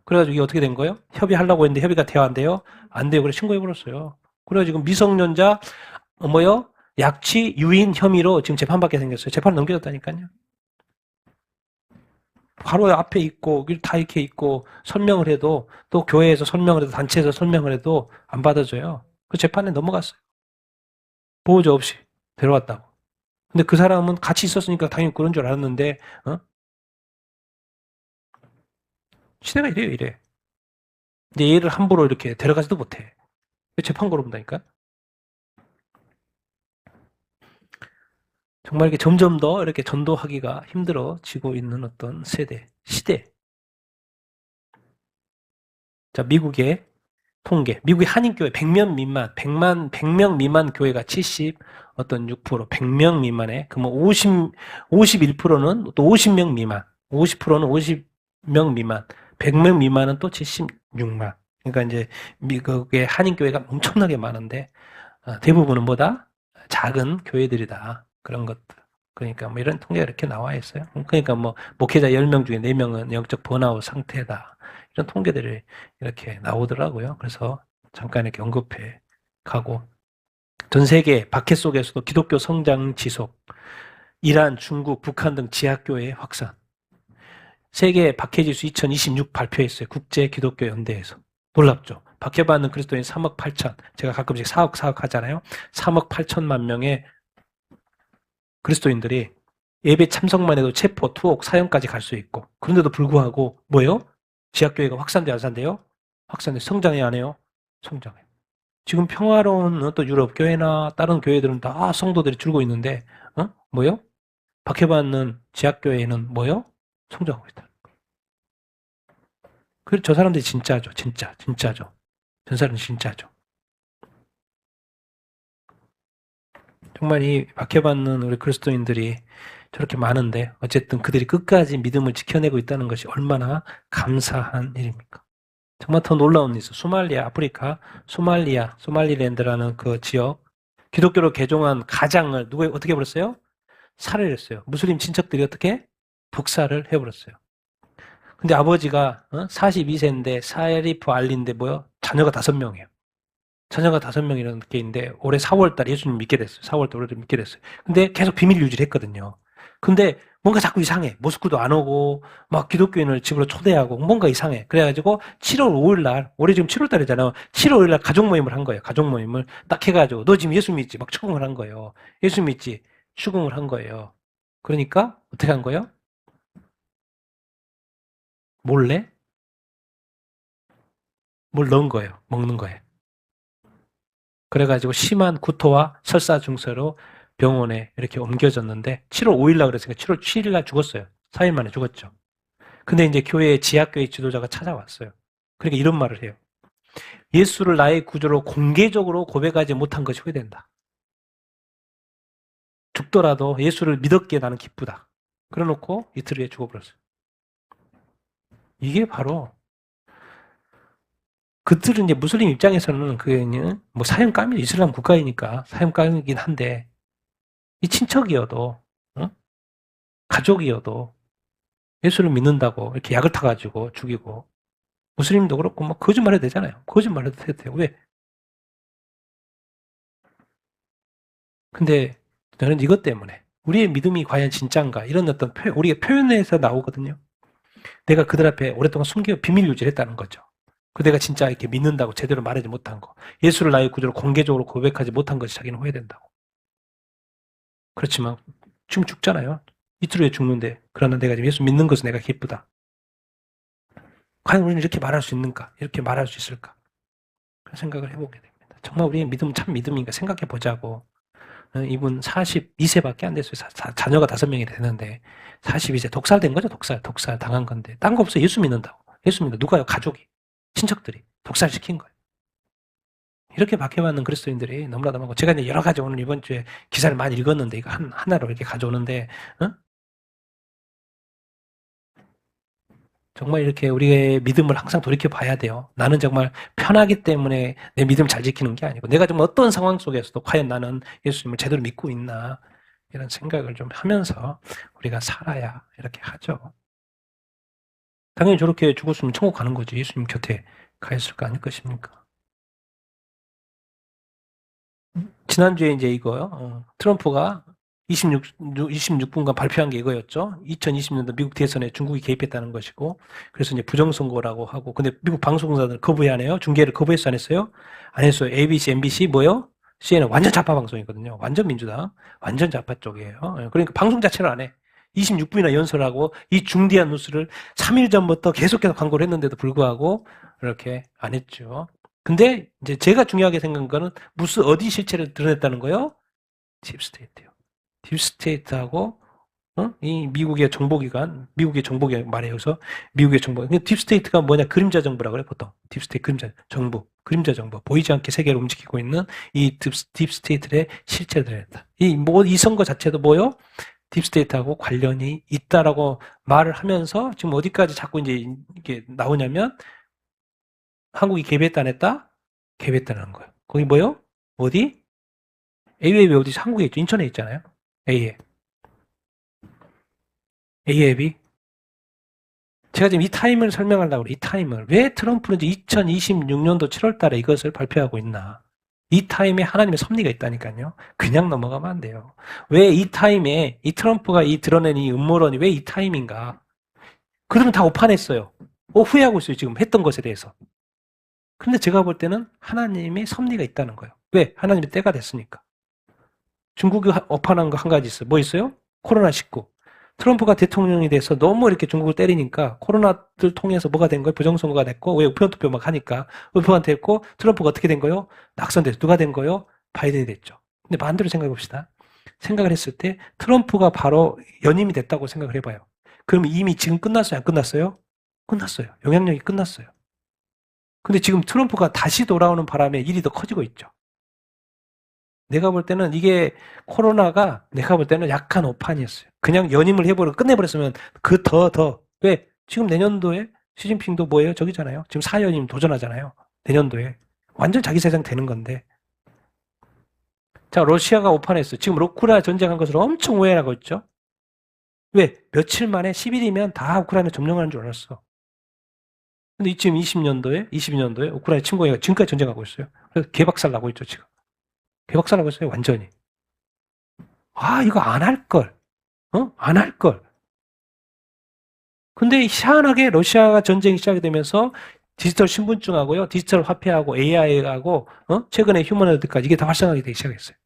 그래가지고 이게 어떻게 된 거예요? 협의하려고 했는데 협의가 돼요, 안 돼요? 안 돼요. 그래서 신고해버렸어요. 그래가지고 미성년자, 뭐요? 약취, 유인 혐의로 지금 재판받게 생겼어요. 재판 넘겨졌다니까요. 바로 앞에 있고, 다 이렇게 있고, 설명을 해도, 또 교회에서 설명을 해도, 단체에서 설명을 해도 안 받아줘요. 그 재판에 넘어갔어요. 보호자 없이 데려왔다고. 근데 그 사람은 같이 있었으니까 당연히 그런 줄 알았는데, 시대가 이래요, 이래. 근데 얘를 함부로 이렇게 데려가지도 못해. 재판 걸어본다니까? 정말 이렇게 점점 더 이렇게 전도하기가 힘들어지고 있는 어떤 시대. 자, 미국의 통계. 미국의 한인교회 100명 미만, 100명 미만 교회가 70, 어떤 6%, 100명 미만에, 그러면 51%는 또 50명 미만, 50%는 50명 미만, 100명 미만은 또 76만. 그러니까 이제 미국의 한인교회가 엄청나게 많은데, 대부분은 뭐다? 작은 교회들이다. 그런 것들. 그러니까 뭐 이런 통계가 이렇게 나와 있어요. 그러니까 뭐 목회자 10명 중에 4명은 영적 번아웃 상태다. 이런 통계들이 이렇게 나오더라고요. 그래서 잠깐 이렇게 언급해 가고 전 세계 박해 속에서도 기독교 성장 지속, 이란, 중국, 북한 등 지하교회 확산. 세계 박해지수 2026 발표했어요. 국제 기독교 연대에서. 놀랍죠? 박해받는 그리스도인 3억 8천. 제가 가끔씩 4억 하잖아요. 3억 8천만 명의 그리스도인들이 예배 참석만 해도 체포, 투옥, 사형까지 갈 수 있고 그런데도 불구하고 뭐예요? 지하교회가 확산돼 안 산대요? 확산돼. 성장해 안 해요? 성장해. 지금 평화로운 또 유럽 교회나 다른 교회들은 다 성도들이 줄고 있는데 뭐요? 박해받는 지하교회는 뭐요? 성장하고 있다. 그 저 사람들이 진짜죠. 진짜죠. 저 사람은 진짜죠. 정말 이 박해받는 우리 그리스도인들이 저렇게 많은데 어쨌든 그들이 끝까지 믿음을 지켜내고 있다는 것이 얼마나 감사한 일입니까? 정말 더 놀라운 일이 있어. 소말리아, 아프리카, 소말리랜드라는 그 지역, 기독교로 개종한 가장을 누가 어떻게 해버렸어요? 살해했어요. 무슬림 친척들이 어떻게? 북살을 해버렸어요. 근데 아버지가 42세인데 사리프 알리인데 뭐요? 자녀가 5명이에요. 자녀가 5명이라는 게 있는데 올해 4월달 예수님 믿게 됐어요. 4월달 올해 믿게 됐어요. 근데 계속 비밀 유지를 했거든요. 근데 뭔가 자꾸 이상해. 모스크도 안 오고 막 기독교인을 집으로 초대하고 뭔가 이상해. 그래가지고 7월 5일 날 올해 지금 7월 달이잖아요. 7월 5일 날 가족 모임을 한 거예요. 가족 모임을 딱 해가지고 너 지금 예수 믿지? 막 추궁을 한 거예요. 예수 믿지? 추궁을 한 거예요. 그러니까 어떻게 한 거예요? 몰래 뭘 넣은 거예요. 먹는 거예요. 그래가지고 심한 구토와 설사 증세로 병원에 이렇게 옮겨졌는데 7월 5일 날 그랬으니까 7월 7일 날 죽었어요. 4일 만에 죽었죠. 근데 이제 교회 지하교회 지도자가 찾아왔어요. 그러니까 이런 말을 해요. 예수를 나의 구주로 공개적으로 고백하지 못한 것이 후회된다. 죽더라도 예수를 믿었기에 나는 기쁘다. 그래놓고 이틀 후에 죽어버렸어요. 이게 바로 그들은 이제 무슬림 입장에서는 그게는 뭐 사형감이 이슬람 국가이니까 사형감이긴 한데 이 친척이어도 가족이어도 예수를 믿는다고 이렇게 약을 타가지고 죽이고 무슬림도 그렇고 뭐 거짓말해도 되잖아요. 거짓말해도 돼요. 왜? 근데 저는 이것 때문에 우리의 믿음이 과연 진짜인가 이런 어떤 우리가 표현에서 나오거든요. 내가 그들 앞에 오랫동안 숨겨 비밀 유지를 했다는 거죠. 그 내가 진짜 이렇게 믿는다고 제대로 말하지 못한 거. 예수를 나의 구주로 공개적으로 고백하지 못한 것이 자기는 후회된다고. 그렇지만 지금 죽잖아요. 이틀 후에 죽는데 그러나 내가 지금 예수 믿는 것은 내가 기쁘다. 과연 우리는 이렇게 말할 수 있는가? 이렇게 말할 수 있을까? 그런 생각을 해보게 됩니다. 정말 우리의 믿음은 참 믿음인가 생각해 보자고. 이분 42세밖에 안 됐어요. 자녀가 5명이 되는데 42세 독살된 거죠. 독살 당한 건데 딴 거 없어요. 예수 믿는다고. 예수 믿는다. 누가요? 가족이, 친척들이 독살시킨 거예요. 이렇게 박해받는 그리스도인들이 너무나도 많고 제가 이제 여러 가지 오늘 이번 주에 기사를 많이 읽었는데 이거 하나로 이렇게 가져오는데 정말 이렇게 우리의 믿음을 항상 돌이켜 봐야 돼요. 나는 정말 편하기 때문에 내 믿음을 잘 지키는 게 아니고 내가 정말 어떤 상황 속에서도 과연 나는 예수님을 제대로 믿고 있나 이런 생각을 좀 하면서 우리가 살아야 이렇게 하죠. 당연히 저렇게 죽었으면 천국 가는 거지. 예수님 곁에 가 있을 거 아닐 것입니까? 지난주에 이제 이거요. 트럼프가 26분간 발표한 게 이거였죠. 2020년도 미국 대선에 중국이 개입했다는 것이고, 그래서 이제 부정선거라고 하고, 근데 미국 방송사들 거부하네요. 중계를 거부했어, 안 했어요? 안 했어요. ABC, MBC, 뭐요? CNN 완전 좌파 방송이거든요. 완전 민주당, 완전 좌파 쪽이에요. 그러니까 방송 자체를 안 해. 26분이나 연설하고 이 중대한 뉴스를 3일 전부터 계속해서 광고를 했는데도 불구하고 이렇게 안 했죠. 근데 이제 제가 중요하게 생각한 거는 무슨 어디 실체를 드러냈다는 거요? 딥스테이트요. 딥스테이트하고 이 미국의 정보기관, 미국의 정보기관 말해서 미국의 정보. 딥스테이트가 뭐냐? 그림자 정부라고 그래 보통. 딥스테이트 그림자 정부, 그림자 정부. 보이지 않게 세계를 움직이고 있는 이 딥스테이트의 실체를 드러냈다. 이 선거 자체도 뭐요? 딥스테이트하고 관련이 있다라고 말을 하면서 지금 어디까지 자꾸 이제 이게 나오냐면 한국이 개입했다 안 했다? 개입했다는 거예요. 거기 뭐요? 어디? A앱이 어디서 한국에 있죠? 인천에 있잖아요. A앱. A앱이. 제가 지금 이 타임을 설명하려고 그래요. 이 타임을. 왜 트럼프는 이제 2026년도 7월 달에 이것을 발표하고 있나. 이 타임에 하나님의 섭리가 있다니까요. 그냥 넘어가면 안 돼요. 왜 이 타임에 이 트럼프가 이 드러낸 이 음모론이 왜 이 타임인가. 그들은 다 오판했어요. 후회하고 있어요. 지금 했던 것에 대해서. 근데 제가 볼 때는 하나님의 섭리가 있다는 거예요. 왜? 하나님의 때가 됐으니까. 중국이 오판한 거 한 가지 있어요. 뭐 있어요? 코로나19. 트럼프가 대통령이 돼서 너무 이렇게 중국을 때리니까 코로나를 통해서 뭐가 된 거예요? 부정선거가 됐고, 왜 우편투표 막 하니까 우편한테 했고, 트럼프가 어떻게 된 거예요? 낙선됐어. 누가 된 거예요? 바이든이 됐죠. 근데 반대로 생각해 봅시다. 생각을 했을 때 트럼프가 바로 연임이 됐다고 생각을 해봐요. 그럼 이미 지금 끝났어요? 안 끝났어요? 끝났어요. 영향력이 끝났어요. 근데 지금 트럼프가 다시 돌아오는 바람에 일이 더 커지고 있죠. 내가 볼 때는 이게 코로나가 내가 볼 때는 약간 오판이었어요. 그냥 연임을 해버리고 끝내버렸으면 왜? 지금 내년도에 시진핑도 뭐예요? 저기잖아요. 지금 4연임 도전하잖아요. 내년도에. 완전 자기 세상 되는 건데. 자, 러시아가 오판했어요. 지금 우크라이나 전쟁한 것으로 엄청 오해하고 있죠. 왜? 며칠 만에 10일이면 다 우크라이나 점령하는 줄 알았어. 근데 지금 22년도에 우크라이나 침공해가 지금까지 전쟁하고 있어요. 그래서 개박살 나고 있죠, 지금. 개박살 나고 있어요, 완전히. 아, 이거 안 할 걸. 안 할 걸. 근데 희한하게 러시아가 전쟁이 시작이 되면서 디지털 신분증하고요, 디지털 화폐하고 AI하고, 최근에 휴머노이드까지 이게 다 활성화가 되기 시작했어요.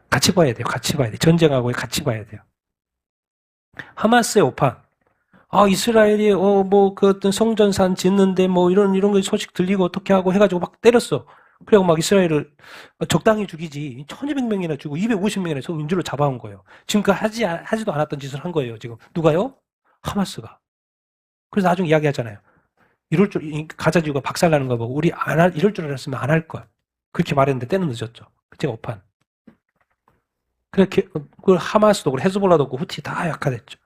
같이 봐야 돼요, 같이 봐야 돼요. 전쟁하고 같이 봐야 돼요. 하마스의 오판. 아, 이스라엘이, 그 어떤 성전산 짓는데 이런 거 소식 들리고 어떻게 하고 해가지고 막 때렸어. 그리고 막 이스라엘을 적당히 죽이지. 1200명이나 죽고 250명이나 민주를 잡아온 거예요. 지금까지 하지도 않았던 짓을 한 거예요, 지금. 누가요? 하마스가. 그래서 나중에 이야기하잖아요. 가자 지구가 박살나는 거 보고, 이럴 줄 알았으면 안 할 걸. 그렇게 말했는데 때는 늦었죠. 그때가 오판. 그렇게, 그 하마스도 그렇고, 헤즈볼라도 그렇고, 후티 다 약화됐죠.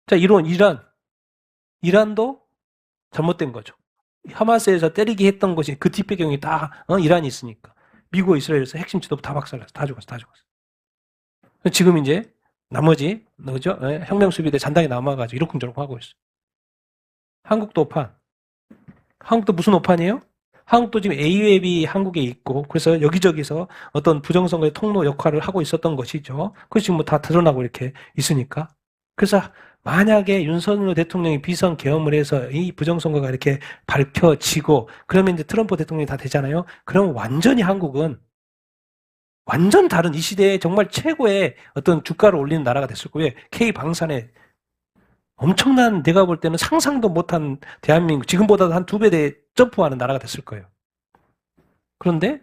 자, 이란도 잘못된 거죠. 하마스에서 때리기 했던 것이 그 뒷배경이 다 이란이 있으니까. 미국, 이스라엘에서 핵심 지도부 다 박살났어. 다 죽었어. 지금 이제 나머지 그죠? 혁명 수비대 잔당이 남아가지고 이러쿵저러쿵 하고 있어. 한국도 오판. 한국도 무슨 오판이에요? 한국도 지금 A웹이 한국에 있고 그래서 여기저기서 어떤 부정선거의 통로 역할을 하고 있었던 것이죠. 그래서 지금 다 드러나고 이렇게 있으니까. 그래서 만약에 윤석열 대통령이 비선 계엄을 해서 이 부정선거가 이렇게 밝혀지고 그러면 이제 트럼프 대통령이 다 되잖아요. 그럼 완전히 한국은 완전 다른 이 시대에 정말 최고의 어떤 주가를 올리는 나라가 됐을 거예요. K방산에 엄청난 내가 볼 때는 상상도 못한 대한민국 지금보다도 한 2배 점프하는 나라가 됐을 거예요. 그런데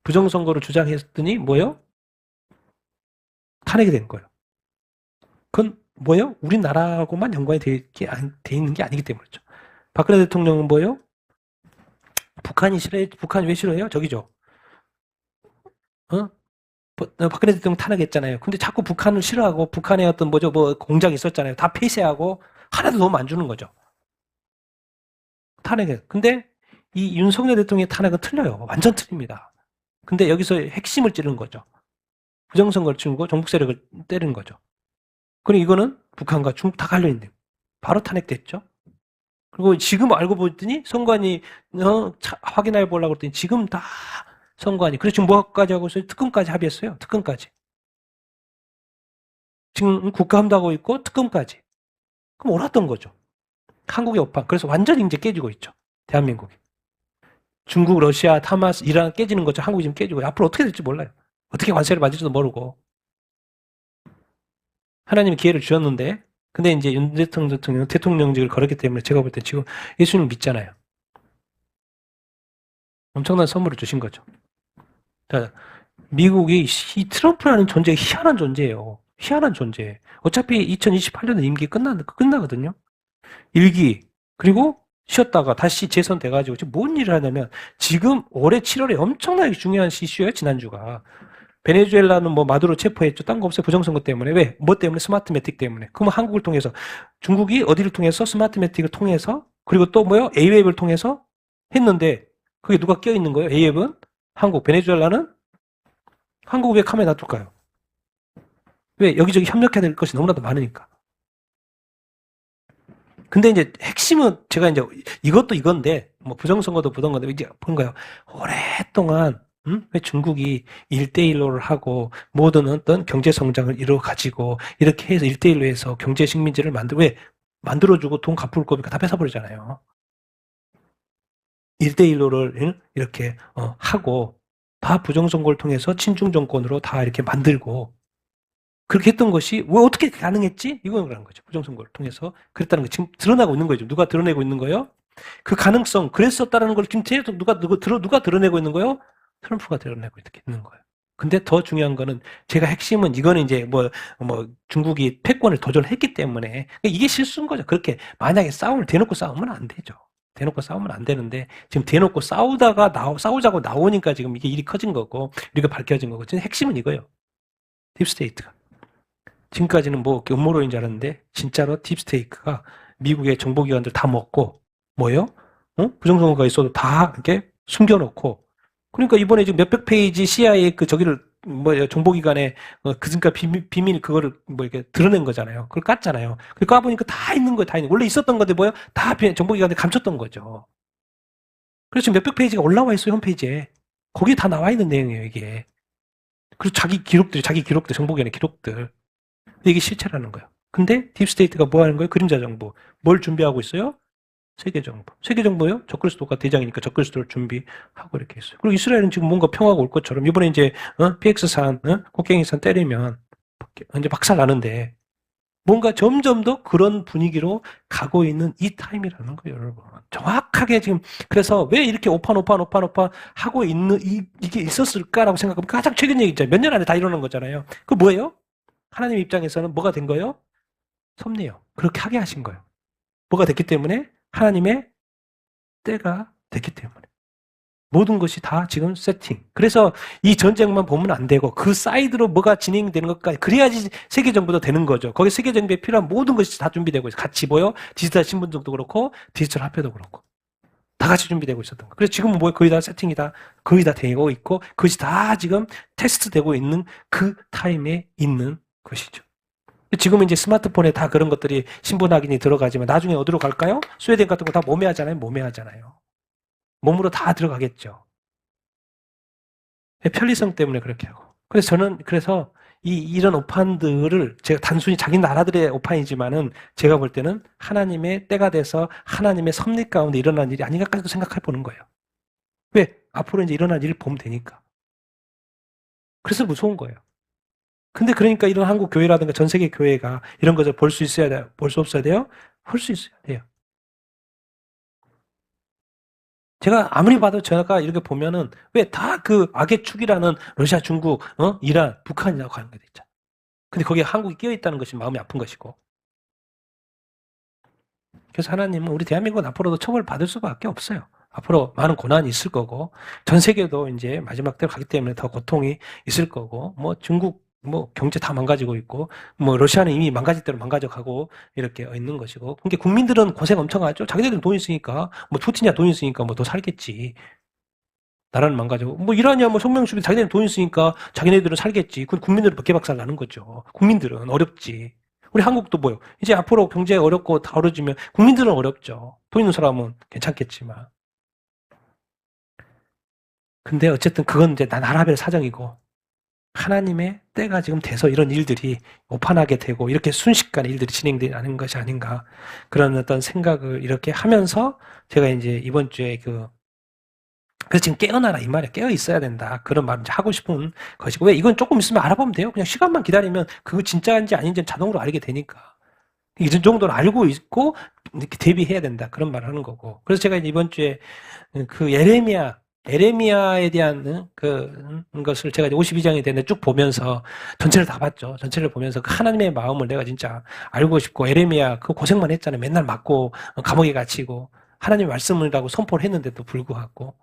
부정선거를 주장했더니 뭐예요? 탄핵이 된 거예요. 그건 뭐예요? 우리나라하고만 연관이 돼 있는 게 아니기 때문이죠. 박근혜 대통령은 뭐예요? 북한이 싫어요? 북한이 왜 싫어해요? 저기죠. 박근혜 대통령 탄핵했잖아요. 근데 자꾸 북한을 싫어하고 북한의 어떤 공장이 있었잖아요. 다 폐쇄하고 하나도 도움 안 주는 거죠. 탄핵에. 근데 이 윤석열 대통령의 탄핵은 틀려요. 완전 틀립니다. 근데 여기서 핵심을 찌르는 거죠. 부정선거를 치고 정북 세력을 때리는 거죠. 그리고 이거는 북한과 중국 다 갈려있는 바로 탄핵됐죠. 그리고 지금 알고 보더니 선관위 확인해 보려고 했더니 지금 다 선관위. 그래서 지금 뭐까지 하고 있어요? 특검까지 합의했어요. 특검까지. 지금 국감도 하고 있고 특검까지. 그럼 옳았던 거죠. 한국의 오판. 그래서 완전히 이제 깨지고 있죠. 대한민국이. 중국, 러시아, 하마스, 이란 깨지는 거죠. 한국이 지금 깨지고. 앞으로 어떻게 될지 몰라요. 어떻게 관세를 맞을지도 모르고. 하나님이 기회를 주셨는데, 근데 이제 윤 대통령 대통령직을 걸었기 때문에 제가 볼 때 지금 예수님을 믿잖아요. 엄청난 선물을 주신 거죠. 자, 미국이 이 트럼프라는 존재가 희한한 존재예요. 희한한 존재. 어차피 2028년에 임기 끝나거든요. 일기 그리고 쉬었다가 다시 재선돼가지고 지금 뭔 일을 하냐면 지금 올해 7월에 엄청나게 중요한 이슈예요. 지난주가. 베네수엘라는 마두로 체포했죠. 딴 거 없어요. 부정선거 때문에. 왜? 뭐 때문에? 스마트 매틱 때문에. 그럼 한국을 통해서 중국이 어디를 통해서? 스마트 매틱을 통해서 그리고 또 뭐요? A웹을 통해서 했는데 그게 누가 껴있는 거예요? A웹은? 한국. 베네수엘라는? 한국 왜 카메라 놔둘까요? 왜? 여기저기 협력해야 될 것이 너무나도 많으니까. 근데 이제 핵심은 제가 이제 이것도 이건데 부정선거도 부정선거인데 이제 본 거예요. 오랫동안 왜 중국이 1대1로를 하고 모든 어떤 경제 성장을 이루어 가지고 이렇게 해서 1대1로 해서 경제 식민지를 왜 만들어주고 돈 갚을 거니까 다 뺏어버리잖아요. 1대1로를 이렇게 하고 다 부정선거를 통해서 친중 정권으로 다 이렇게 만들고 그렇게 했던 것이 왜 어떻게 가능했지? 이건 그런 거죠. 부정선거를 통해서 그랬다는 거 지금 드러나고 있는 거죠. 누가 드러내고 있는 거예요? 그 가능성 그랬었다는 걸 지금 누가 드러내고 있는 거예요? 트럼프가 드러내고 있는 거예요. 근데 더 중요한 거는 제가 핵심은 이거는 이제 뭐 중국이 패권을 도전했기 때문에 이게 실수인 거죠. 그렇게 만약에 대놓고 싸우면 안 되죠. 대놓고 싸우면 안 되는데 지금 대놓고 싸우자고 나오니까 지금 이게 일이 커진 거고 우리가 밝혀진 거고 지금 핵심은 이거예요. 딥스테이트가. 지금까지는 뭐 음모론인 줄 알았는데 진짜로 딥스테이트가 미국의 정보기관들 다 먹고 뭐예요? 부정선거가 있어도 다 이렇게 숨겨놓고 그러니까 이번에 지금 몇백 페이지 CIA 저기를 정보기관에 그러니까 비밀 그거를 이렇게 드러낸 거잖아요. 그걸 깠잖아요. 그걸 까보니까 다 있는 거예요. 다 있는 거. 원래 있었던 건데 뭐예요? 다 정보기관에 감췄던 거죠. 그래서 지금 몇백 페이지가 올라와 있어요. 홈페이지에. 거기에 다 나와 있는 내용이에요. 이게. 그리고 자기 기록들, 정보기관의 기록들. 근데 이게 실체라는 거예요. 근데 딥스테이트가 뭐 하는 거예요? 그림자 정보. 뭘 준비하고 있어요? 세계 정보. 세계 정보요? 적그리스도가 대장이니까 적그리스도를 준비하고 이렇게 있어요. 그리고 이스라엘은 지금 뭔가 평화가 올 것처럼 이번에 이제 PX산, 곡괭이산 때리면 이제 박살 나는데 뭔가 점점 더 그런 분위기로 가고 있는 이 타임이라는 거예요, 여러분. 정확하게 지금 그래서 왜 이렇게 오판 하고 있는 이게 있었을까라고 생각하면 가장 최근 얘기 있잖아요. 몇 년 안에 다 일어난 거잖아요. 그 뭐예요? 하나님 입장에서는 뭐가 된 거예요? 섭리요. 그렇게 하게 하신 거예요. 뭐가 됐기 때문에? 하나님의 때가 됐기 때문에. 모든 것이 다 지금 세팅. 그래서 이 전쟁만 보면 안 되고 그 사이드로 뭐가 진행되는 것까지 그래야지 세계 정부도 되는 거죠. 거기 세계 정부에 필요한 모든 것이 다 준비되고 있어요. 같이 보여 디지털 신분증도 그렇고 디지털 화폐도 그렇고 다 같이 준비되고 있었던 거. 그래서 지금은 뭐 거의 다 세팅이 거의 다 되고 있고 그것이 다 지금 테스트되고 있는 그 타임에 있는 것이죠. 지금은 이제 스마트폰에 다 그런 것들이 신분 확인이 들어가지만 나중에 어디로 갈까요? 스웨덴 같은 거 다 몸에 하잖아요. 몸으로 다 들어가겠죠. 편리성 때문에 그렇게 하고. 그래서 저는 이런 오판들을 제가 단순히 자기 나라들의 오판이지만은 제가 볼 때는 하나님의 때가 돼서 하나님의 섭리 가운데 일어난 일이 아닌가까지도 생각해 보는 거예요. 왜? 앞으로 이제 일어날 일을 보면 되니까. 그래서 무서운 거예요. 근데 그러니까 이런 한국 교회라든가 전 세계 교회가 이런 것을 볼 수 있어야 돼요? 볼 수 없어야 돼요? 볼 수 있어야 돼요. 제가 아무리 봐도 제가 이렇게 보면은 왜 다 그 악의 축이라는 러시아, 중국, 이란, 북한이라고 하는 게 있잖아. 근데 거기에 한국이 끼어 있다는 것이 마음이 아픈 것이고. 그래서 하나님은 우리 대한민국은 앞으로도 처벌 받을 수밖에 없어요. 앞으로 많은 고난이 있을 거고 전 세계도 이제 마지막 때로 가기 때문에 더 고통이 있을 거고 중국 경제 다 망가지고 있고 러시아는 이미 망가질 대로 망가져가고 이렇게 있는 것이고 그러니까 국민들은 고생 엄청 하죠. 자기들은 돈 있으니까 푸틴이야 돈 있으니까 더 살겠지. 나라는 망가지고 이란이야 성명수비 자기네는 돈 있으니까 자기네들은 살겠지. 그건 국민들은 개박살 나는 거죠. 국민들은 어렵지. 우리 한국도 뭐요? 이제 앞으로 경제 어렵고 다 어려지면 국민들은 어렵죠. 돈 있는 사람은 괜찮겠지만. 근데 어쨌든 그건 이제 나라별 사정이고 하나님의 때가 지금 돼서 이런 일들이 오판하게 되고 이렇게 순식간에 일들이 진행되는 것이 아닌가 그런 어떤 생각을 이렇게 하면서 제가 이제 이번 주에 그래서 지금 깨어나라 이 말이야. 깨어 있어야 된다. 그런 말을 하고 싶은 것이고 왜 이건 조금 있으면 알아보면 돼요. 그냥 시간만 기다리면 그거 진짜인지 아닌지 자동으로 알게 되니까. 이 정도는 알고 있고 이렇게 대비해야 된다. 그런 말을 하는 거고. 그래서 제가 이번 주에 그 에레미야에 대한 것을 제가 52장이 되는데 쭉 보면서 전체를 다 봤죠. 전체를 보면서 그 하나님의 마음을 내가 진짜 알고 싶고 에레미야 그 고생만 했잖아요. 맨날 맞고 감옥에 갇히고 하나님 말씀이라고 선포를 했는데도 불구하고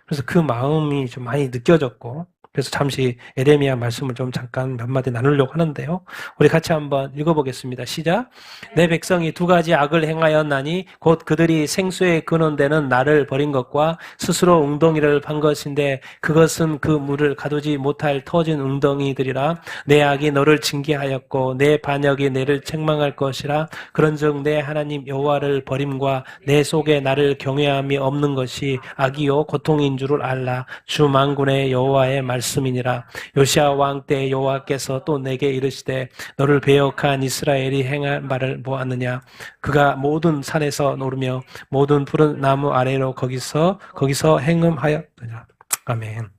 그래서 그 마음이 좀 많이 느껴졌고 그래서 잠시 에레미야 말씀을 좀 잠깐 몇 마디 나누려고 하는데요. 우리 같이 한번 읽어보겠습니다. 시작. 내 백성이 두 가지 악을 행하였나니 곧 그들이 생수의 근원되는 나를 버린 것과 스스로 웅덩이를 판 것인데 그것은 그 물을 가두지 못할 터진 웅덩이들이라. 내 악이 너를 징계하였고 내 반역이 내를 책망할 것이라. 그런즉 내 하나님 여호와를 버림과 내 속에 나를 경외함이 없는 것이 악이요 고통인 줄을 알라. 주 만군의 여호와의 말씀이니라. 요시야 왕 때 여호와께서 또 내게 이르시되 너를 배역한 이스라엘이 행할 말을 보았느냐. 그가 모든 산에서 노르며 모든 푸른 나무 아래로 거기서 행음하였느냐. 아멘.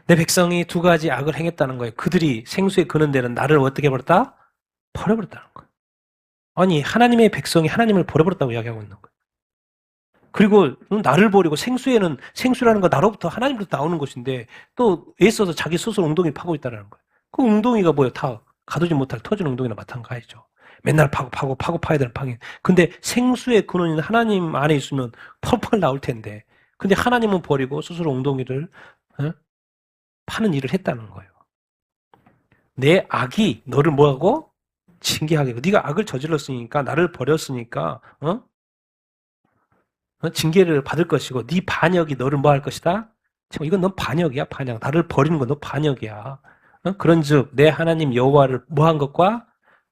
내 백성이 두 가지 악을 행했다는 거예요. 그들이 생수에 그는 데는 나를 어떻게 버렸다? 버려버렸다는 거예요. 아니 하나님의 백성이 하나님을 버려버렸다고 이야기하고 있는 거예요. 그리고 나를 버리고 생수라는 거 나로부터 하나님으로부터 나오는 것인데 또 애써서 자기 스스로 웅덩이를 파고 있다는 거예요. 그 웅덩이가 뭐예요? 다 가두지 못할 터진 웅덩이나 마찬가지죠. 맨날 파고 파야 되는 방이. 근데 생수의 근원인 하나님 안에 있으면 펄펄 나올 텐데. 근데 하나님은 버리고 스스로 웅덩이를 파는 일을 했다는 거예요. 내 악이 너를 뭐하고? 징계하게. 네가 악을 저질렀으니까 나를 버렸으니까 징계를 받을 것이고 네 반역이 너를 뭐 할 것이다? 이건 넌 반역이야, 반역. 나를 버리는 건 너 반역이야. 그런즉 내 하나님 여호와를 뭐한 것과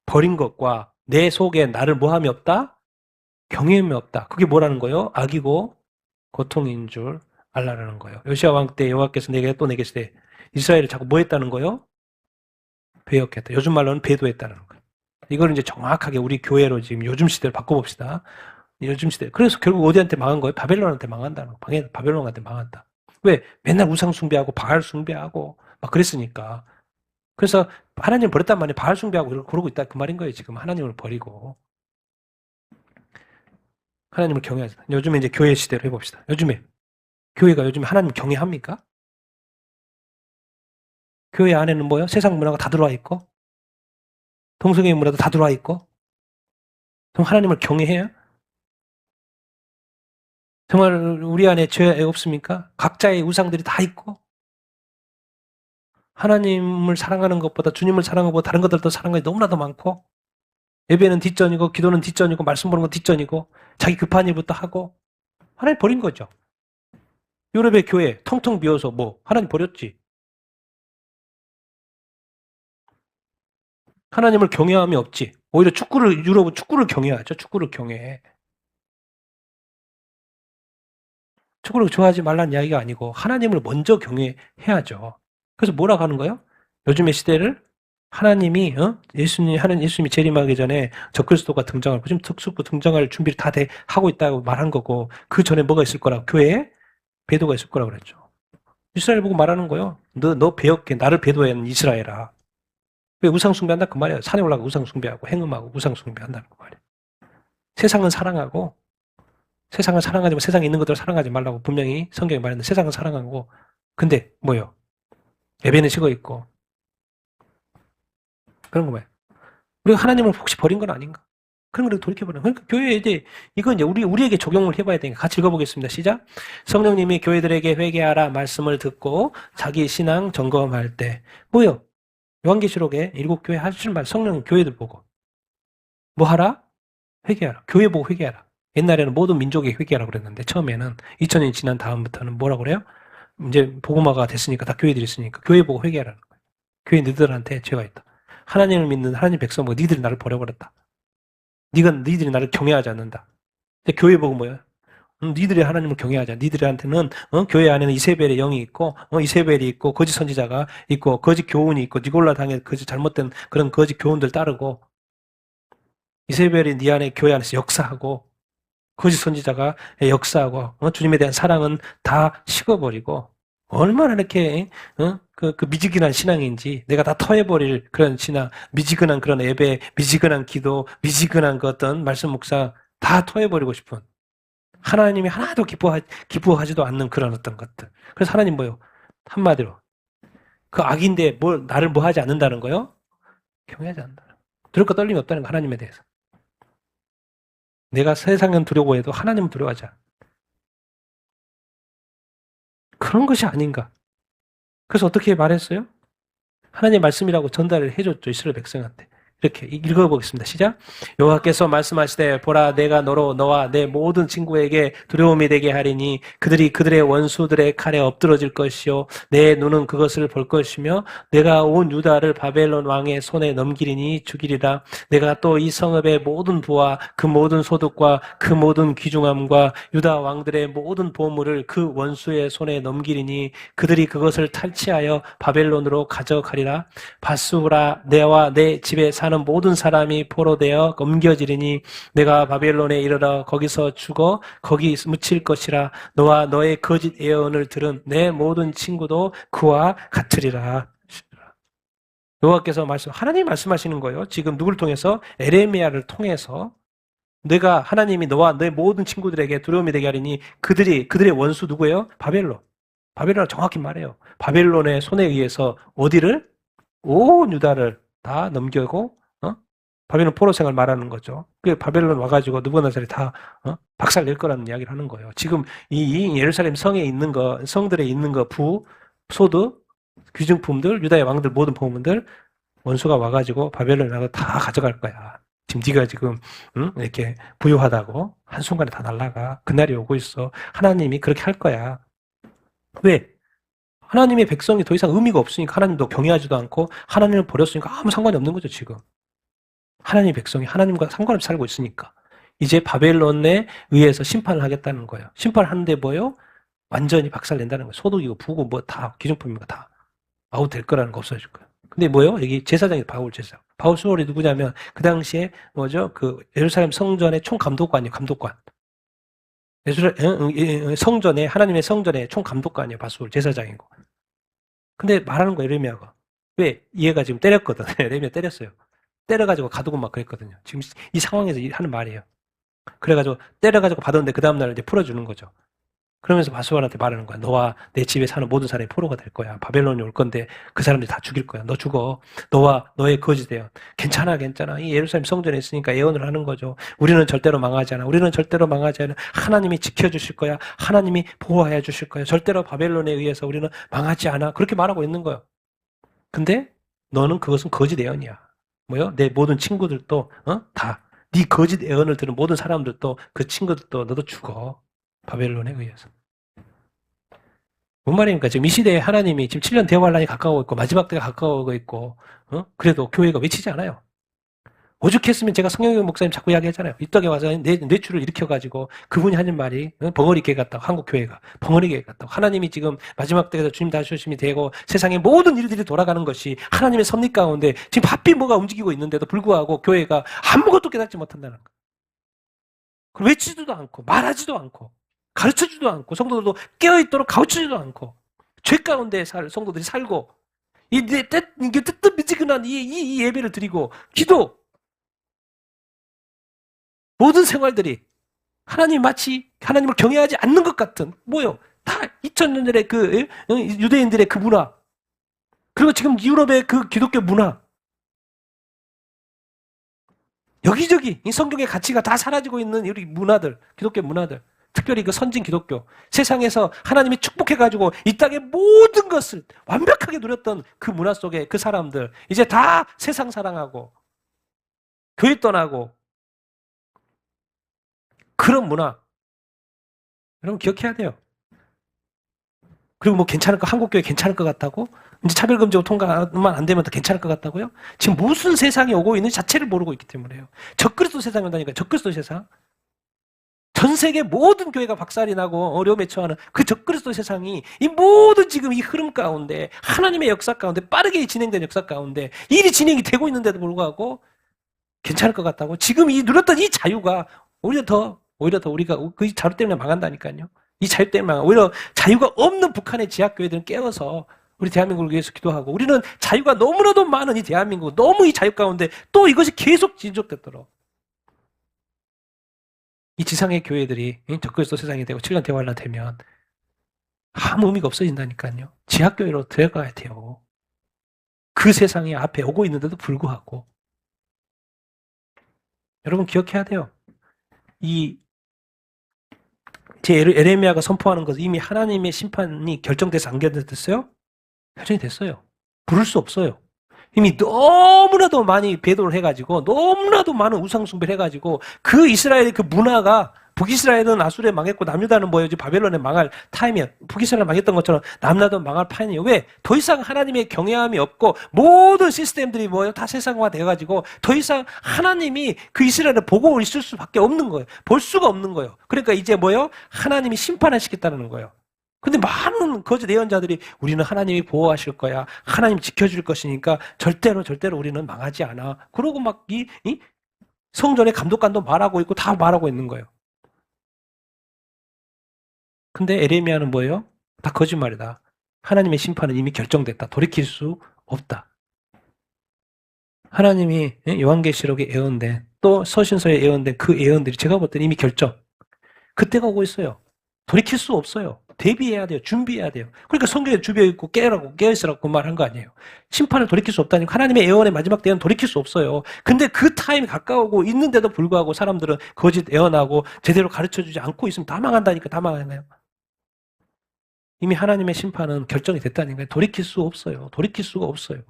버린 것과 내 속에 나를 뭐함이 없다? 경외함이 없다. 그게 뭐라는 거예요? 악이고 고통인 줄 알라라는 거예요. 요시야 왕 때 여호와께서 내게 또 내게 시대 이스라엘을 자꾸 뭐 했다는 거예요? 배역했다. 요즘 말로는 배도했다는 거예요. 이걸 이제 정확하게 우리 교회로 지금 요즘 시대를 바꿔봅시다. 요즘 시대. 그래서 결국 어디한테 망한 거예요? 바벨론한테 망한다는 거. 바벨론한테 망한다. 왜? 맨날 우상 숭배하고 바알 숭배하고 막 그랬으니까. 그래서 하나님을 버렸단 말이에요. 바알 숭배하고 그러고 있다. 그 말인 거예요. 지금 하나님을 버리고. 하나님을 경외하지. 요즘에 이제 교회 시대로 해봅시다. 교회가 요즘에 하나님 경외합니까? 교회 안에는 뭐요? 세상 문화가 다 들어와 있고, 동성애 문화도 다 들어와 있고, 그럼 하나님을 경외해요? 정말 우리 안에 죄 없습니까? 각자의 우상들이 다 있고, 하나님을 사랑하는 것보다 주님을 사랑하는 것보다 다른 것들도 사랑하는 것이 너무나도 많고, 예배는 뒷전이고, 기도는 뒷전이고, 말씀 보는 건 뒷전이고, 자기 급한 일부터 하고, 하나님 버린 거죠. 유럽의 교회 텅텅 비어서 뭐, 하나님 버렸지. 하나님을 경외함이 없지. 오히려 유럽은 축구를 경외하죠. 축구를 경외해. 축구를 좋아하지 말라는 이야기가 아니고 하나님을 먼저 경외해야죠. 그래서 뭐라고 하는 거예요? 요즘의 시대를 하나님이 예수님이 재림하기 전에 적그리스도가 등장하고 지금 특수부 등장할 준비를 다 하고 있다고 말한 거고 그 전에 뭐가 있을 거라고 교회에 배도가 있을 거라고 그랬죠. 이스라엘 보고 말하는 거예요. 너 배역해 나를 배도하는 이스라엘아. 왜 우상 숭배한다 그 말이에요. 산에 올라가 우상 숭배하고 행음하고 우상 숭배한다는 그 말이에요. 세상은 사랑하고 세상을 사랑하지 마. 세상에 있는 것들을 사랑하지 말라고 분명히 성경이 말했는데 세상은 사랑하고 근데 뭐요? 예배는 식어 있고 그런 거 말이에요. 우리가 하나님을 혹시 버린 건 아닌가? 그런 걸 돌이켜보는. 그러니까 교회에 이제 이건 이제 우리에게 적용을 해봐야 되니까 같이 읽어보겠습니다. 시작. 성령님이 교회들에게 회개하라 말씀을 듣고 자기 신앙 점검할 때 뭐요? 요한계시록에 7교회 하시는 말 성령님 교회들 보고 뭐 하라? 회개하라. 교회 보고 회개하라. 옛날에는 모든 민족에 회개하라고 그랬는데 처음에는 2000년이 지난 다음부터는 뭐라고 그래요? 이제 복음화가 됐으니까 다 교회들이 있으니까 교회 보고 회개하라는 거예요. 교회 너희들한테 죄가 있다. 하나님을 믿는 하나님 백성 보고 니들이 나를 버려버렸다. 니들이 나를 경외하지 않는다. 근데 교회 보고 뭐예요? 니들이 하나님을 경외하자. 니들한테는 교회 안에는 이세벨의 영이 있고 이세벨이 있고 거짓 선지자가 있고 거짓 교훈이 있고 니골라 당의 거짓 잘못된 그런 거짓 교훈들 따르고 이세벨이 니 안에 교회 안에서 역사하고 거짓 선지자가 역사하고 주님에 대한 사랑은 다 식어버리고 얼마나 이렇게 그 미지근한 신앙인지 내가 다 터해버릴 그런 신앙, 미지근한 그런 예배, 미지근한 기도, 미지근한 그 어떤 말씀 묵상 다 터해버리고 싶은 하나님이 하나도 기뻐하지도 않는 그런 어떤 것들. 그래서 하나님 뭐요? 한마디로 그 악인데 나를 뭐 하지 않는다는 거요? 경외하지 않는다는 거. 두렵고 떨림이 없다는 거 하나님에 대해서. 내가 세상은 두려워해도 하나님은 두려워하지 않아. 그런 것이 아닌가. 그래서 어떻게 말했어요? 하나님의 말씀이라고 전달을 해줬죠. 이스라엘 백성한테. 이렇게 읽어보겠습니다. 시작. 여호와께서 말씀하시되 보라 내가 너와 내 모든 친구에게 두려움이 되게 하리니 그들이 그들의 원수들의 칼에 엎드러질 것이요 내 눈은 그것을 볼 것이며 내가 온 유다를 바벨론 왕의 손에 넘기리니 죽이리라. 내가 또 이 성읍의 모든 부와 그 모든 소득과 그 모든 귀중함과 유다 왕들의 모든 보물을 그 원수의 손에 넘기리니 그들이 그것을 탈취하여 바벨론으로 가져가리라. 바수라 내와 내 집에 사는 모든 사람이 포로되어 옮겨지리니 내가 바벨론에 이르러 거기서 죽어 거기 묻힐 것이라. 너와 너의 거짓 예언을 들은 내 모든 친구도 그와 같으리라. 여호와께서 하나님이 말씀하시는 거예요. 지금 누굴 통해서? 에레미야를 통해서 내가 하나님이 너와 너의 모든 친구들에게 두려움이 되게 하리니 그들의 원수 누구예요? 바벨론. 바벨론을 정확히 말해요. 바벨론의 손에 의해서 어디를? 온 유다를 다 넘겨고 바벨론 포로 생활 말하는 거죠. 그 바벨론 와가지고 느부갓네살이 다 박살 낼 거라는 이야기를 하는 거예요. 지금 이 예루살렘 성에 있는 거, 성들에 있는 거 소득, 귀중품들, 유다의 왕들 모든 보문들 원수가 와가지고 바벨론에 나가 다 가져갈 거야. 지금 네가 지금 이렇게 부유하다고 한순간에 다 날라가. 그날이 오고 있어. 하나님이 그렇게 할 거야. 왜? 하나님의 백성이 더 이상 의미가 없으니까 하나님도 경외하지도 않고 하나님을 버렸으니까 아무 상관이 없는 거죠, 지금. 하나님의 백성이 하나님과 상관없이 살고 있으니까. 이제 바벨론에 의해서 심판을 하겠다는 거예요. 심판을 하는데 뭐예요? 완전히 박살낸다는 거예요. 소득이고 부고 뭐 다 기존품이고 다 아웃될 거라는 거 없어질 거예요. 근데 뭐예요? 여기 제사장이 바울 제사장. 바울 수월이 누구냐면 그 당시에 뭐죠? 그 예루살렘 성전의 총감독관이에요. 감독관. 성전에 하나님의 성전의 총감독관이에요. 바울 제사장이고. 근데 말하는 거예요. 에레미야가. 왜? 얘가 지금 때렸거든. 에레미야 때렸어요. 때려가지고 가두고 막 그랬거든요. 지금 이 상황에서 하는 말이에요. 그래가지고 때려가지고 받았는데 그 다음날 이제 풀어주는 거죠. 그러면서 바수알한테 말하는 거야. 너와 내 집에 사는 모든 사람이 포로가 될 거야. 바벨론이 올 건데 그 사람들이 다 죽일 거야. 너 죽어. 너와 너의 거짓 예언. 괜찮아, 괜찮아. 이 예루살렘 성전에 있으니까 예언을 하는 거죠. 우리는 절대로 망하지 않아. 우리는 절대로 망하지 않아. 하나님이 지켜주실 거야. 하나님이 보호해 주실 거야. 절대로 바벨론에 의해서 우리는 망하지 않아. 그렇게 말하고 있는 거예요. 근데 너는 그것은 거짓 예언이야. 뭐요? 내 모든 친구들도 다 네 거짓 예언을 들은 모든 사람들도 그 친구들도 너도 죽어. 바벨론에 의해서. 뭔 말입니까? 지금 이 시대에 하나님이 지금 7년 대환란이 가까워오고 있고 마지막 때가 가까워오고 있고 그래도 교회가 외치지 않아요. 오죽했으면 제가 성경영 목사님 자꾸 이야기하잖아요. 이 떡에 와서 뇌출을 일으켜가지고 그분이 하는 말이 벙어리 교회 같다고. 한국 교회가 벙어리 교회 같다고. 하나님이 지금 마지막 때에서 주님 다시 되고 세상의 모든 일들이 돌아가는 것이 하나님의 섭리 가운데 지금 바삐 뭐가 움직이고 있는데도 불구하고 교회가 아무것도 깨닫지 못한다는 거예요. 그리고 외치지도 않고 말하지도 않고 가르쳐주지도 않고 성도들도 깨어있도록 가르쳐주지도 않고 죄 가운데 성도들이 살고 이게 뜨뜻미지근한 이 예배를 드리고 기도 모든 생활들이 하나님 마치 하나님을 경외하지 않는 것 같은 뭐요? 다 2000년 전의 그 유대인들의 그 문화 그리고 지금 유럽의 그 기독교 문화 여기저기 이 성경의 가치가 다 사라지고 있는 우리 문화들 기독교 문화들 특별히 그 선진 기독교 세상에서 하나님이 축복해가지고 이 땅의 모든 것을 완벽하게 누렸던 그 문화 속에 그 사람들 이제 다 세상 사랑하고 교회 떠나고 그런 문화 여러분 기억해야 돼요. 그리고 뭐 괜찮을 거 한국교회 괜찮을 것 같다고 이제 차별금지法통과만 안 되면 더 괜찮을 것 같다고요? 지금 무슨 세상이 오고 있는지 자체를 모르고 있기 때문에요. 적그리스도 세상이 온다니까 적그리스도 세상. 전 세계 모든 교회가 박살이 나고 어려움에 처하는 그 적그리스도 세상이 이 모든 지금 이 흐름 가운데 하나님의 역사 가운데 빠르게 진행된 역사 가운데 일이 진행이 되고 있는데도 불구하고 괜찮을 것 같다고 지금 이 누렸던 이 자유가 오히려 더 우리가 그 자유 때문에 망한다니까요. 이 자유 때문에 망하. 오히려 자유가 없는 북한의 지하교회들은 깨어서 우리 대한민국을 위해서 기도하고 우리는 자유가 너무나도 많은 이 대한민국 너무 이 자유 가운데 또 이것이 계속 진족되도록 이 지상의 교회들이 적그리스도 세상이 되고 7년 대환란 되면 아무 의미가 없어진다니까요. 지하교회로 들어가야 돼요. 그 세상이 앞에 오고 있는데도 불구하고 여러분 기억해야 돼요. 제 에레미야가 선포하는 것은 이미 하나님의 심판이 결정돼서 안 결정됐어요? 결정이 됐어요. 부를 수 없어요. 이미 너무나도 많이 배도를 해가지고 너무나도 많은 우상숭배를 해가지고 그 이스라엘의 그 문화가 북이스라엘은 아수르에 망했고 남유다는 뭐예요? 바벨론에 망할 타임이야. 북이스라엘 망했던 것처럼 남유다도 망할 판이에요. 왜? 더 이상 하나님의 경외함이 없고 모든 시스템들이 뭐예요? 다 세상화 돼가지고 더 이상 하나님이 그 이스라엘을 보고 있을 수밖에 없는 거예요. 볼 수가 없는 거예요. 그러니까 이제 뭐예요? 하나님이 심판하시겠다는 거예요. 근데 많은 거짓 예언자들이 우리는 하나님이 보호하실 거야. 하나님 지켜줄 것이니까 절대로 우리는 망하지 않아. 그러고 막 이 성전의 감독관도 말하고 있고 다 말하고 있는 거예요. 근데 에레미야는 뭐예요? 다 거짓말이다. 하나님의 심판은 이미 결정됐다. 돌이킬 수 없다. 하나님이 요한계시록에 예언된 또 서신서에 예언된 그 예언들이 제가 볼 때는 이미 결정. 그때가 오고 있어요. 돌이킬 수 없어요. 대비해야 돼요. 준비해야 돼요. 그러니까 성경에 주비어있고 깨라고 깨어있으라고 그 말한 거 아니에요. 심판을 돌이킬 수 없다니까. 하나님의 예언의 마지막 때는 돌이킬 수 없어요. 근데 그 타임이 가까우고 있는데도 불구하고 사람들은 거짓 예언하고 제대로 가르쳐주지 않고 있으면 다 망한다니까. 다 망하네요. 이미 하나님의 심판은 결정이 됐다니까요. 돌이킬 수 없어요. 돌이킬 수가 없어요.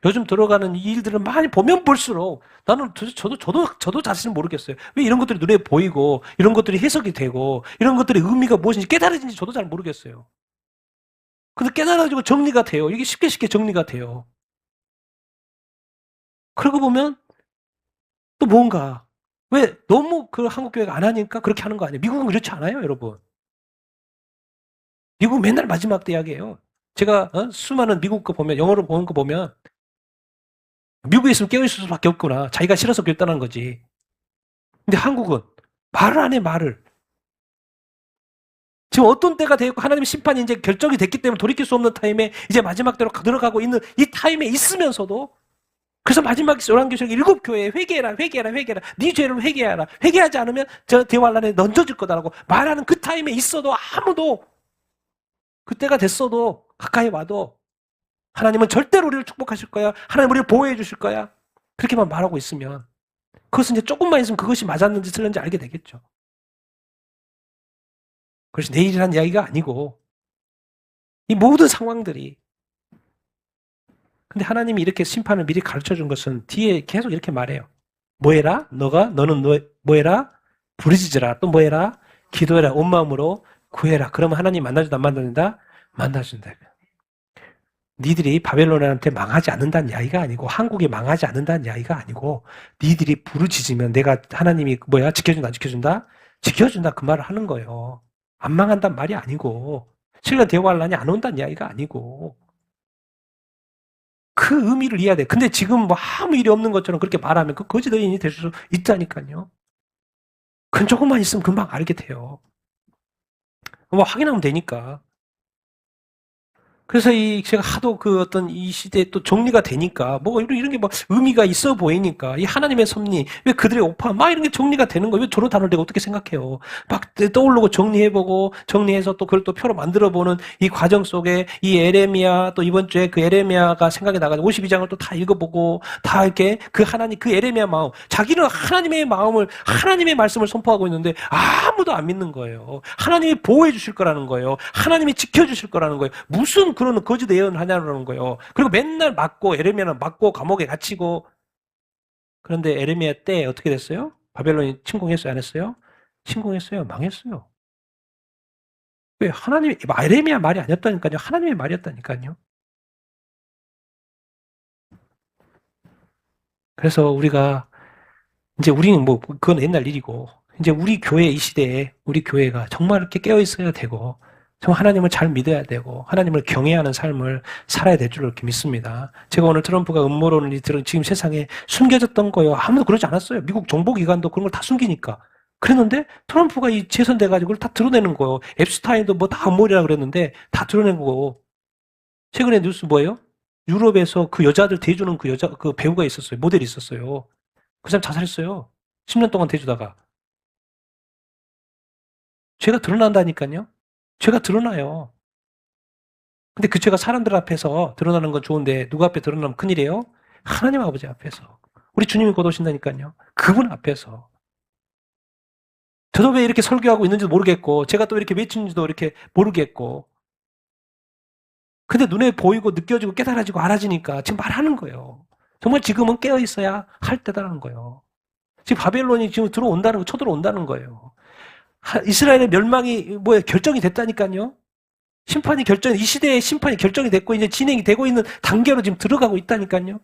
요즘 들어가는 이 일들을 많이 보면 볼수록 나는 저도 자신을 모르겠어요. 왜 이런 것들이 눈에 보이고 이런 것들이 해석이 되고 이런 것들의 의미가 무엇인지 깨달아진지 저도 잘 모르겠어요. 근데 깨달아지고 정리가 돼요. 이게 쉽게 정리가 돼요. 그러고 보면 또 뭔가 왜 너무 그 한국 교회가 안 하니까 그렇게 하는 거 아니에요? 미국은 그렇지 않아요, 여러분. 미국은 맨날 마지막 때 이야기해요. 제가 수많은 미국 거 보면 영어로 보는 거 보면 미국에 있으면 깨어있을 수밖에 없구나. 자기가 싫어서 결단한 거지. 근데 한국은 말을 안 해, 말을. 지금 어떤 때가 되었고 하나님의 심판이 이제 결정이 됐기 때문에 돌이킬 수 없는 타임에 이제 마지막 때로 들어가고 있는 이 타임에 있으면서도 그래서 마지막 요한계시록 7교회에 회개해라. 네 죄를 회개하라. 회개하지 않으면 저 대환란에 던져질 거다라고 말하는 그 타임에 있어도 아무도 그때가 됐어도 가까이 와도 하나님은 절대로 우리를 축복하실 거야. 하나님 우리를 보호해 주실 거야. 그렇게만 말하고 있으면 그것은 이제 조금만 있으면 그것이 맞았는지 틀렸는지 알게 되겠죠. 그것이 내일이란 이야기가 아니고 이 모든 상황들이 근데 하나님이 이렇게 심판을 미리 가르쳐 준 것은 뒤에 계속 이렇게 말해요. 뭐해라? 너는 뭐해라? 부르짖으라. 또 뭐해라? 기도해라. 온 마음으로 구해라. 그러면 하나님 만나준다 안 만나준다? 만나준다. 니들이 바벨론한테 망하지 않는다는 이야기가 아니고 한국이 망하지 않는다는 이야기가 아니고 니들이 부르짖으면 내가 하나님이 지켜준다 안 지켜준다? 지켜준다 그 말을 하는 거예요. 안 망한단 말이 아니고 실내 대환란이 안 온다는 이야기가 아니고 그 의미를 이해해야 돼. 근데 지금 뭐 아무 일이 없는 것처럼 그렇게 말하면 그 거짓 의인이 될 수 있다니까요. 그건 조금만 있으면 금방 알게 돼요. 뭐 확인하면 되니까. 그래서 제가 하도 그 어떤 이 시대에 또 정리가 되니까, 뭐 이런 게 뭐 의미가 있어 보이니까, 이 하나님의 섭리, 왜 그들의 오파, 막 이런 게 정리가 되는 거예요. 왜 저런 단어를 내가 어떻게 생각해요? 막 떠오르고 정리해보고, 정리해서 또 그걸 또 표로 만들어보는 이 과정 속에 이 에레미야, 또 이번 주에 그 에레미야가 생각이 나가지고 52장을 또 다 읽어보고, 다 이렇게 그 하나님, 그 에레미야 마음, 자기는 하나님의 마음을, 하나님의 말씀을 선포하고 있는데 아무도 안 믿는 거예요. 하나님이 보호해 주실 거라는 거예요. 하나님이 지켜주실 거라는 거예요. 무슨 그런 거짓 예언을 하냐는 거예요. 그리고 맨날 맞고 에레미야는 맞고 감옥에 갇히고 그런데 에레미야 때 어떻게 됐어요? 바벨론이 침공했어요? 안 했어요? 침공했어요? 망했어요. 왜? 하나님이 에레미야 말이 아니었다니까요. 하나님의 말이었다니까요. 그래서 우리가 이제 우리는 뭐 그건 옛날 일이고 이제 우리 교회 이 시대에 우리 교회가 정말 이렇게 깨어 있어야 되고 정말 하나님을 잘 믿어야 되고 하나님을 경외하는 삶을 살아야 될 줄로 이렇게 믿습니다. 제가 오늘 트럼프가 음모론을 들은 지금 세상에 숨겨졌던 거예요. 아무도 그러지 않았어요. 미국 정보기관도 그런 걸 다 숨기니까. 그랬는데 트럼프가 이 재선돼가지고 그걸 다 드러내는 거예요. 앱스타인도 뭐 다 음모리라 그랬는데 다 드러낸 거고. 최근에 뉴스 뭐예요? 유럽에서 그 여자들 대주는 그 배우가 있었어요. 모델이 있었어요. 그 사람 자살했어요. 10년 동안 대주다가. 죄가 드러난다니까요. 죄가 드러나요. 근데 그 죄가 사람들 앞에서 드러나는 건 좋은데 누구 앞에 드러나면 큰일이에요? 하나님 아버지 앞에서. 우리 주님이 곧 오신다니까요. 그분 앞에서. 저도 왜 이렇게 설교하고 있는지도 모르겠고 제가 또 이렇게 외치는지도 이렇게 모르겠고 근데 눈에 보이고 느껴지고 깨달아지고 알아지니까 지금 말하는 거예요. 정말 지금은 깨어있어야 할 때다라는 거예요. 지금 바벨론이 지금 들어온다는 거, 쳐들어온다는 거예요. 이스라엘의 멸망이 결정이 됐다니까요. 이 시대의 심판이 결정이 됐고 이제 진행이 되고 있는 단계로 지금 들어가고 있다니까요.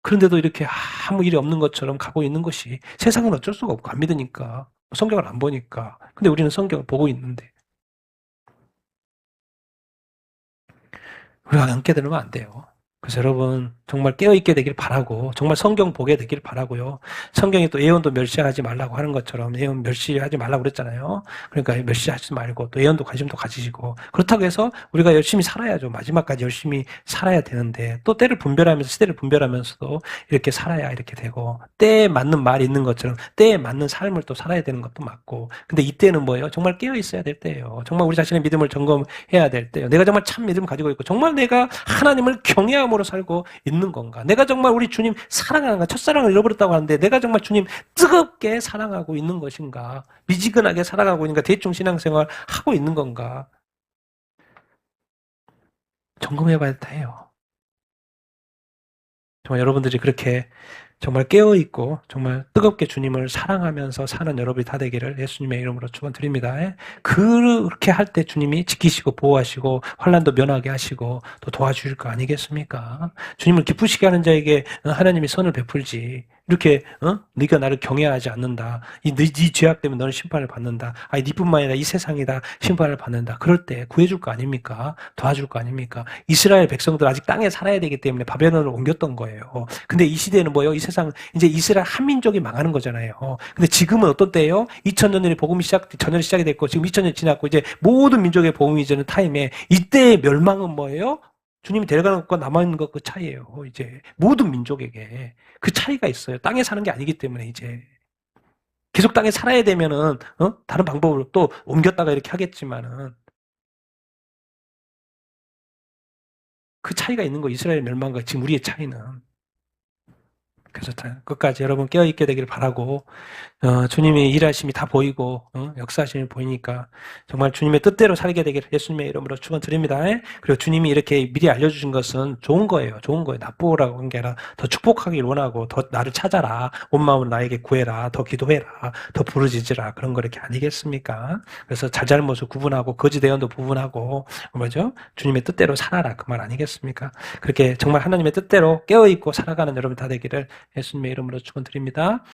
그런데도 이렇게 아무 일이 없는 것처럼 가고 있는 것이 세상은 어쩔 수가 없고 안 믿으니까 성경을 안 보니까 근데 우리는 성경을 보고 있는데 우리가 안 깨달으면 안 돼요. 그래서 여러분 정말 깨어있게 되길 바라고 정말 성경 보게 되길 바라고요. 성경이 또 예언도 멸시하지 말라고 하는 것처럼 예언 멸시하지 말라고 그랬잖아요. 그러니까 멸시하지 말고 또 예언도 관심도 가지시고 그렇다고 해서 우리가 열심히 살아야죠. 마지막까지 열심히 살아야 되는데 또 때를 분별하면서 시대를 분별하면서도 이렇게 살아야 이렇게 되고 때에 맞는 말이 있는 것처럼 때에 맞는 삶을 또 살아야 되는 것도 맞고 근데 이때는 뭐예요? 정말 깨어있어야 될 때예요. 정말 우리 자신의 믿음을 점검해야 될 때예요. 내가 정말 참 믿음 가지고 있고 정말 내가 하나님을 경외함으로 살고 있는 건가? 내가 정말 우리 주님 사랑하는가? 첫사랑을 잃어버렸다고 하는데 내가 정말 주님 뜨겁게 사랑하고 있는 것인가? 미지근하게 살아가고 있는가? 대충 신앙생활 하고 있는 건가? 점검해봐야 해요. 정말 여러분들이 그렇게 정말 깨어있고 정말 뜨겁게 주님을 사랑하면서 사는 여러분이 다 되기를 예수님의 이름으로 축원드립니다. 그렇게 할 때 주님이 지키시고 보호하시고 환난도 면하게 하시고 또 도와주실 거 아니겠습니까? 주님을 기쁘시게 하는 자에게 하나님이 선을 베풀지. 이렇게 네가 나를 경외하지 않는다. 네 죄악 때문에 너는 심판을 받는다. 아니 네뿐만 아니라 이 세상이 다 심판을 받는다. 그럴 때 구해줄 거 아닙니까? 도와줄 거 아닙니까? 이스라엘 백성들 아직 땅에 살아야 되기 때문에 바벨론을 옮겼던 거예요. 근데 이 시대는 뭐예요? 이 세상 이제 이스라엘 한민족이 망하는 거잖아요. 근데 지금은 어떤 때예요? 2000년이 복음이 전열이 시작이 됐고 지금 2000년 지났고 이제 모든 민족의 복음이 되는 타임에 이때의 멸망은 뭐예요? 주님이 데려가는 것과 남아있는 것 그 차이예요. 이제 모든 민족에게 그 차이가 있어요. 땅에 사는 게 아니기 때문에 이제 계속 땅에 살아야 되면은 다른 방법으로 또 옮겼다가 이렇게 하겠지만은 그 차이가 있는 거 이스라엘 멸망과 지금 우리의 차이는 그래서 끝까지 여러분 깨어있게 되기를 바라고 주님의 일하심이 다 보이고 역사하심이 보이니까 정말 주님의 뜻대로 살게 되기를 예수님의 이름으로 축원드립니다. 그리고 주님이 이렇게 미리 알려주신 것은 좋은 거예요. 좋은 거예요. 나쁘라고 한 게 아니라 더 축복하길 원하고 더 나를 찾아라. 온 마음으로 나에게 구해라. 더 기도해라. 더 부르짖으라. 그런 거 이렇게 아니겠습니까? 그래서 잘잘못을 구분하고 거짓 대언도 구분하고 뭐죠? 주님의 뜻대로 살아라. 그 말 아니겠습니까? 그렇게 정말 하나님의 뜻대로 깨어있고 살아가는 여러분 다 되기를 예수님의 이름으로 축원드립니다.